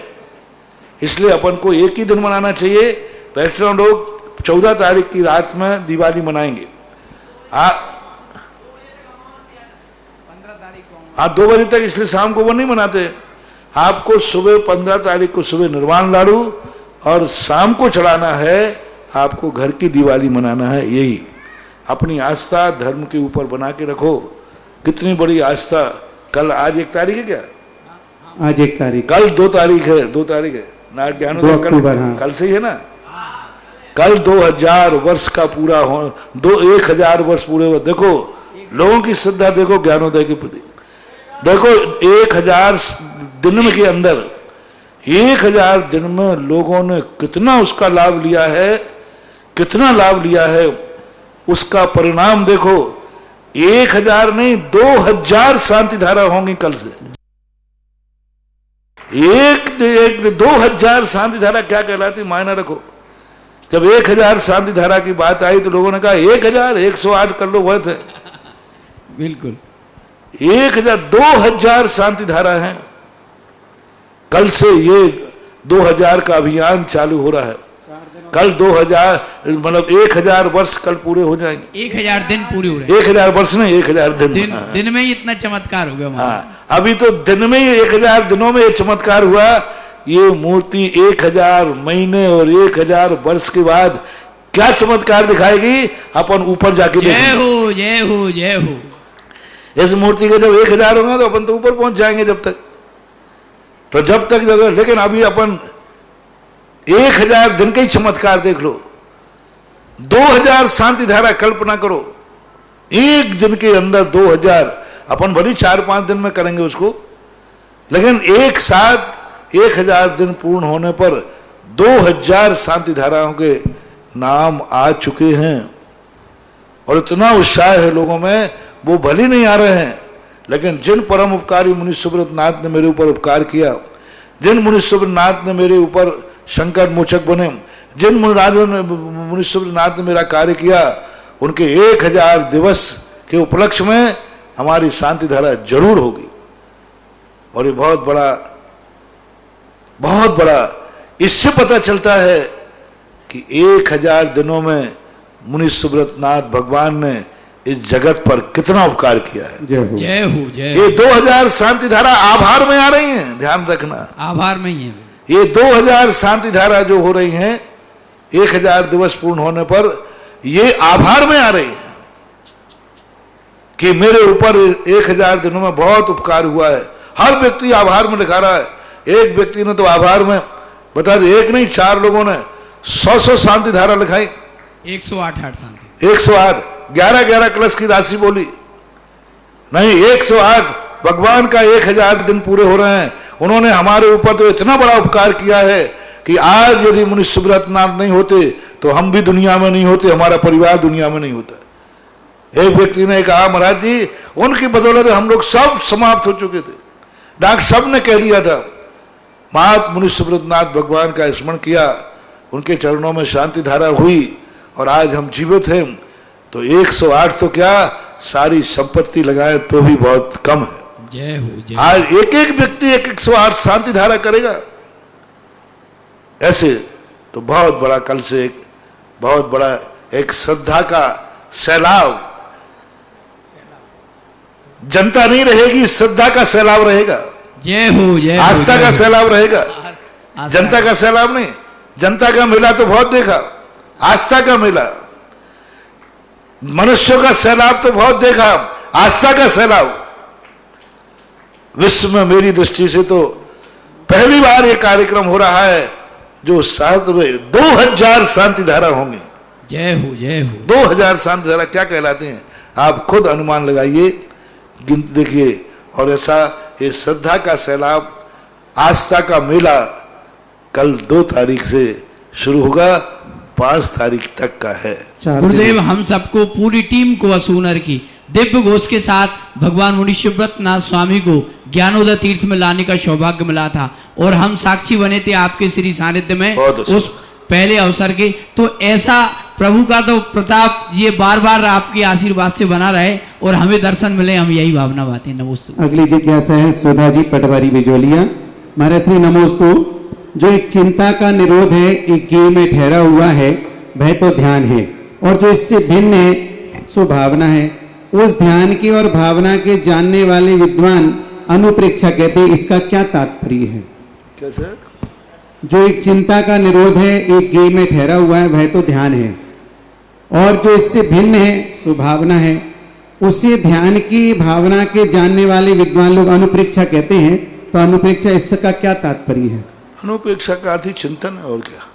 इसलिए अपन को एक ही दिन मनाना चाहिए। वैष्णव लोग 14 तारीख की रात में दिवाली मनाएंगे। हाँ, 2 बजे तक, इसलिए शाम को वो नहीं मनाते। आपको सुबह 15 तारीख को सुबह निर्वाण लाडू और शाम को चढ़ाना है, आपको घर की दिवाली मनाना है। यही अपनी आस्था धर्म के ऊपर बना के रखो। कितनी बड़ी आस्था। कल, आज 1 तारीख है क्या? आज 1 तारीख, कल 2 तारीख है। 2 तारीख है ना, ज्ञानोदय कल से ही है ना। कल 2000 वर्ष का पूरा हो, 1000 वर्ष पूरे हुए। देखो लोगों की श्रद्धा, देखो ज्ञानोदय के प्रति। देखो 1000 दिन में के अंदर 1000 दिन में लोगों ने कितना उसका लाभ लिया है, कितना लाभ लिया है, उसका परिणाम देखो। 1000 नहीं, 2000 शांति धारा होंगी कल से। 2000 शांति धारा क्या कहलाती, मायना रखो। जब 1000 शांति धारा की बात आई तो लोगों ने कहा 1000, 108 कर लो, बहुत है। बिल्कुल 2000 शांति धारा है। कल से ये 2000 का अभियान चालू हो रहा है। कल 2000 मतलब 1000 वर्ष कल पूरे हो जाएंगे। 1000 दिन पूरे हो रहे हैं। 1000 वर्ष नहीं, 1000 दिन। दिन में ही इतना चमत्कार हो गया। हाँ, अभी तो दिन में ही 1000 दिनों में ये चमत्कार हुआ। ये मूर्ति 1000 महीने और 1000 वर्ष के बाद क्या चमत्कार दिखाएगी, अपन ऊपर जाके देखेंगे। जय हो, जय हो, जय हो। इस मूर्ति के जब 1000 होगा तो अपन तो ऊपर पहुंच जाएंगे। जब तक तो जब तक जगह, लेकिन अभी अपन 1000 दिन के ही चमत्कार देख लो। 2000 शांति धारा कल्पना करो, एक दिन के अंदर 2000। अपन भली 4-5 दिन में करेंगे उसको, लेकिन एक साथ 1000 दिन पूर्ण होने पर 2000 शांति धाराओं के नाम आ चुके हैं और इतना उत्साह है लोगों में, वो भले नहीं आ रहे हैं, लेकिन जिन परम उपकारी मुनि सुब्रत नाथ ने मेरे ऊपर उपकार किया, जिन मुनि सुब्रत नाथ ने मेरे ऊपर संकट मोचक बने, जिन मुनि सुब्रत नाथ ने मेरा कार्य किया, उनके 1000 दिवस के उपलक्ष्य में हमारी शांति धारा जरूर होगी। और ये बहुत बड़ा इससे पता चलता है कि 1000 दिनों में मुनि सुब्रत नाथ भगवान ने इस जगत पर कितना उपकार किया है। जय हो। ये 2000 शांति धारा आभार में आ रही हैं, ध्यान रखना, आभार में ही है। ये 2000 शांति धारा जो हो रही हैं 1000 दिवस पूर्ण होने पर ये आभार में आ रही हैं कि मेरे ऊपर 1000 दिनों में बहुत उपकार हुआ है। हर व्यक्ति आभार में लिखा रहा है। एक व्यक्ति ने तो आभार में बता दे, एक नहीं 4 लोगों ने 100 शांति धारा लिखाई, 108 शांति, 108 11 कलश की राशि बोली, नहीं 108 भगवान का 1000 दिन पूरे हो रहे हैं। उन्होंने हमारे ऊपर तो इतना बड़ा उपकार किया है कि आज यदि मुनि सुब्रत नाथ नहीं होते तो हम भी दुनिया में नहीं होते, हमारा परिवार दुनिया में नहीं होता। एक व्यक्ति ने कहा, महाराज जी उनकी बदौलत हम लोग सब समाप्त हो चुके थे। डॉक्टर साहब ने कह दिया था, महात्मा मुनि सुब्रत नाथ भगवान का स्मरण किया, उनके चरणों में शांति धारा हुई और आज हम जीवित हैं। तो 108 तो क्या, सारी संपत्ति लगाए तो भी बहुत कम है। जय हो। आज एक व्यक्ति 108 शांति धारा करेगा, ऐसे तो बहुत बड़ा, कल से एक बहुत बड़ा एक श्रद्धा का सैलाब, जनता नहीं रहेगी, श्रद्धा का सैलाब रहेगा। जय हो। आस्था का सैलाब रहेगा, जनता का सैलाब नहीं। जनता का मेला तो बहुत देखा, आस्था का मेला, मनुष्यों का सैलाब तो बहुत देखा, आस्था का सैलाब। विश्व में मेरी दृष्टि से तो पहली बार ये कार्यक्रम हो रहा है जो साथ में 2000 शांति धारा होंगे। जय हो। 2000 शांति धारा क्या कहलाते हैं, आप खुद अनुमान लगाइए, देखिए। और ऐसा ये श्रद्धा का सैलाब, आस्था का मेला कल 2 तारीख से शुरू होगा, 5 तारीख तक का है। गुरुदेव हम सबको, पूरी टीम को असुनर की दिव्य घोष के साथ भगवान मुनि सुब्रत नाथ स्वामी को ज्ञानोदय तीर्थ में लाने का सौभाग्य मिला था और हम साक्षी बने थे आपके श्री सानिध्य में उस पहले अवसर के। तो ऐसा प्रभु का तो प्रताप ये बार बार आपके आशीर्वाद से बना रहे और हमें दर्शन मिले, हम यही भावना बातें। नमोस्तु। अगली जिज्ञासा है सुधा जी पटवारी बिजोलिया। महाराज श्री नमोस्तु। जो एक चिंता का निरोध है, एक गेय में ठहरा हुआ है, वह तो ध्यान है, और जो इससे भिन्न है सो भावना है। उस ध्यान की और भावना के जानने वाले विद्वान अनुप्रेक्षा कहते हैं, इसका क्या तात्पर्य है? कैसे? जो एक चिंता का निरोध है, एक गेय में ठहरा हुआ है, वह तो ध्यान है, और जो इससे भिन्न है सो भावना है। उसे ध्यान की भावना के जानने वाले विद्वान लोग अनुप्रेक्षा कहते हैं। तो अनुप्रेक्षा इसका क्या तात्पर्य है? अनुप्रेक्षा का अर्थ ही चिंतन है, और क्या।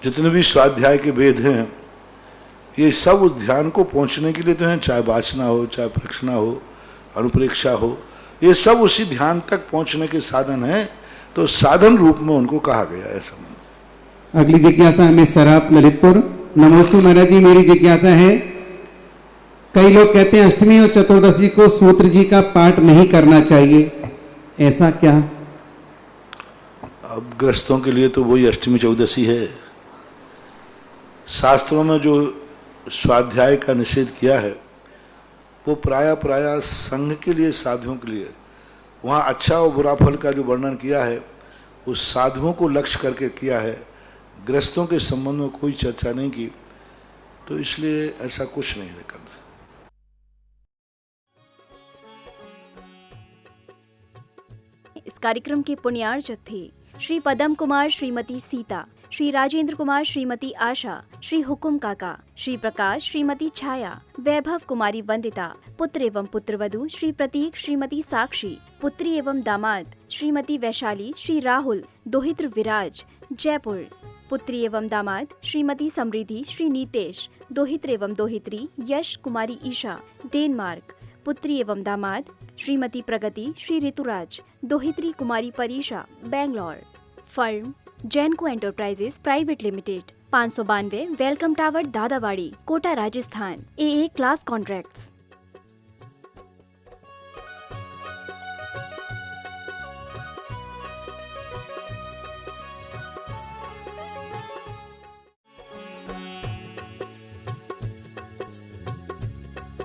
जितने भी स्वाध्याय के वेद हैं ये सब उस ध्यान को पहुंचने के लिए तो हैं, चाहे वासना हो, चाहे प्रक्षणा हो, अनुप्रेक्षा हो, ये सब उसी ध्यान तक पहुंचने के साधन हैं। तो साधन रूप में उनको कहा गया है। समझ। अगली जिज्ञासा हमें सराप ललितपुर। नमोस्तु महाराज जी, मेरी जिज्ञासा है, कई लोग कहते हैं अष्टमी और चतुर्दशी को सूत्र जी का पाठ नहीं करना चाहिए, ऐसा क्या? अब ग्रस्तों के लिए तो वही अष्टमी चौदशी है। शास्त्रों में जो स्वाध्याय का निषेध किया है वो प्राय संघ के लिए, साधुओं के लिए। वहाँ अच्छा और बुरा फल का जो वर्णन किया है उस साधुओं को लक्ष्य करके किया है, ग्रस्तों के संबंध में कोई चर्चा नहीं की, तो इसलिए ऐसा कुछ नहीं है। इस कार्यक्रम के पुण्यार्चक थे श्री पदम कुमार श्रीमती सीता, श्री राजेंद्र कुमार श्रीमती आशा, श्री हुकुम काका, श्री प्रकाश श्रीमती छाया, वैभव कुमारी वंदिता, पुत्र एवं पुत्रवधू श्री प्रतीक श्रीमती साक्षी, पुत्री एवं दामाद श्रीमती वैशाली, श्री राहुल, दोहित्र विराज जयपुर, पुत्री एवं दामाद श्रीमती समृद्धि, श्री नीतेश, दोहित्र एवं दोहित्री यश कुमारी ईशा डेनमार्क, पुत्री एवं दामाद श्रीमती प्रगति, श्री ऋतुराज, दोहित्री Kumari Parisha Bangalore, firm Jainco enterprises private limited, 592 welcome tower Dadawadi, Kota Rajasthan. AA class contracts.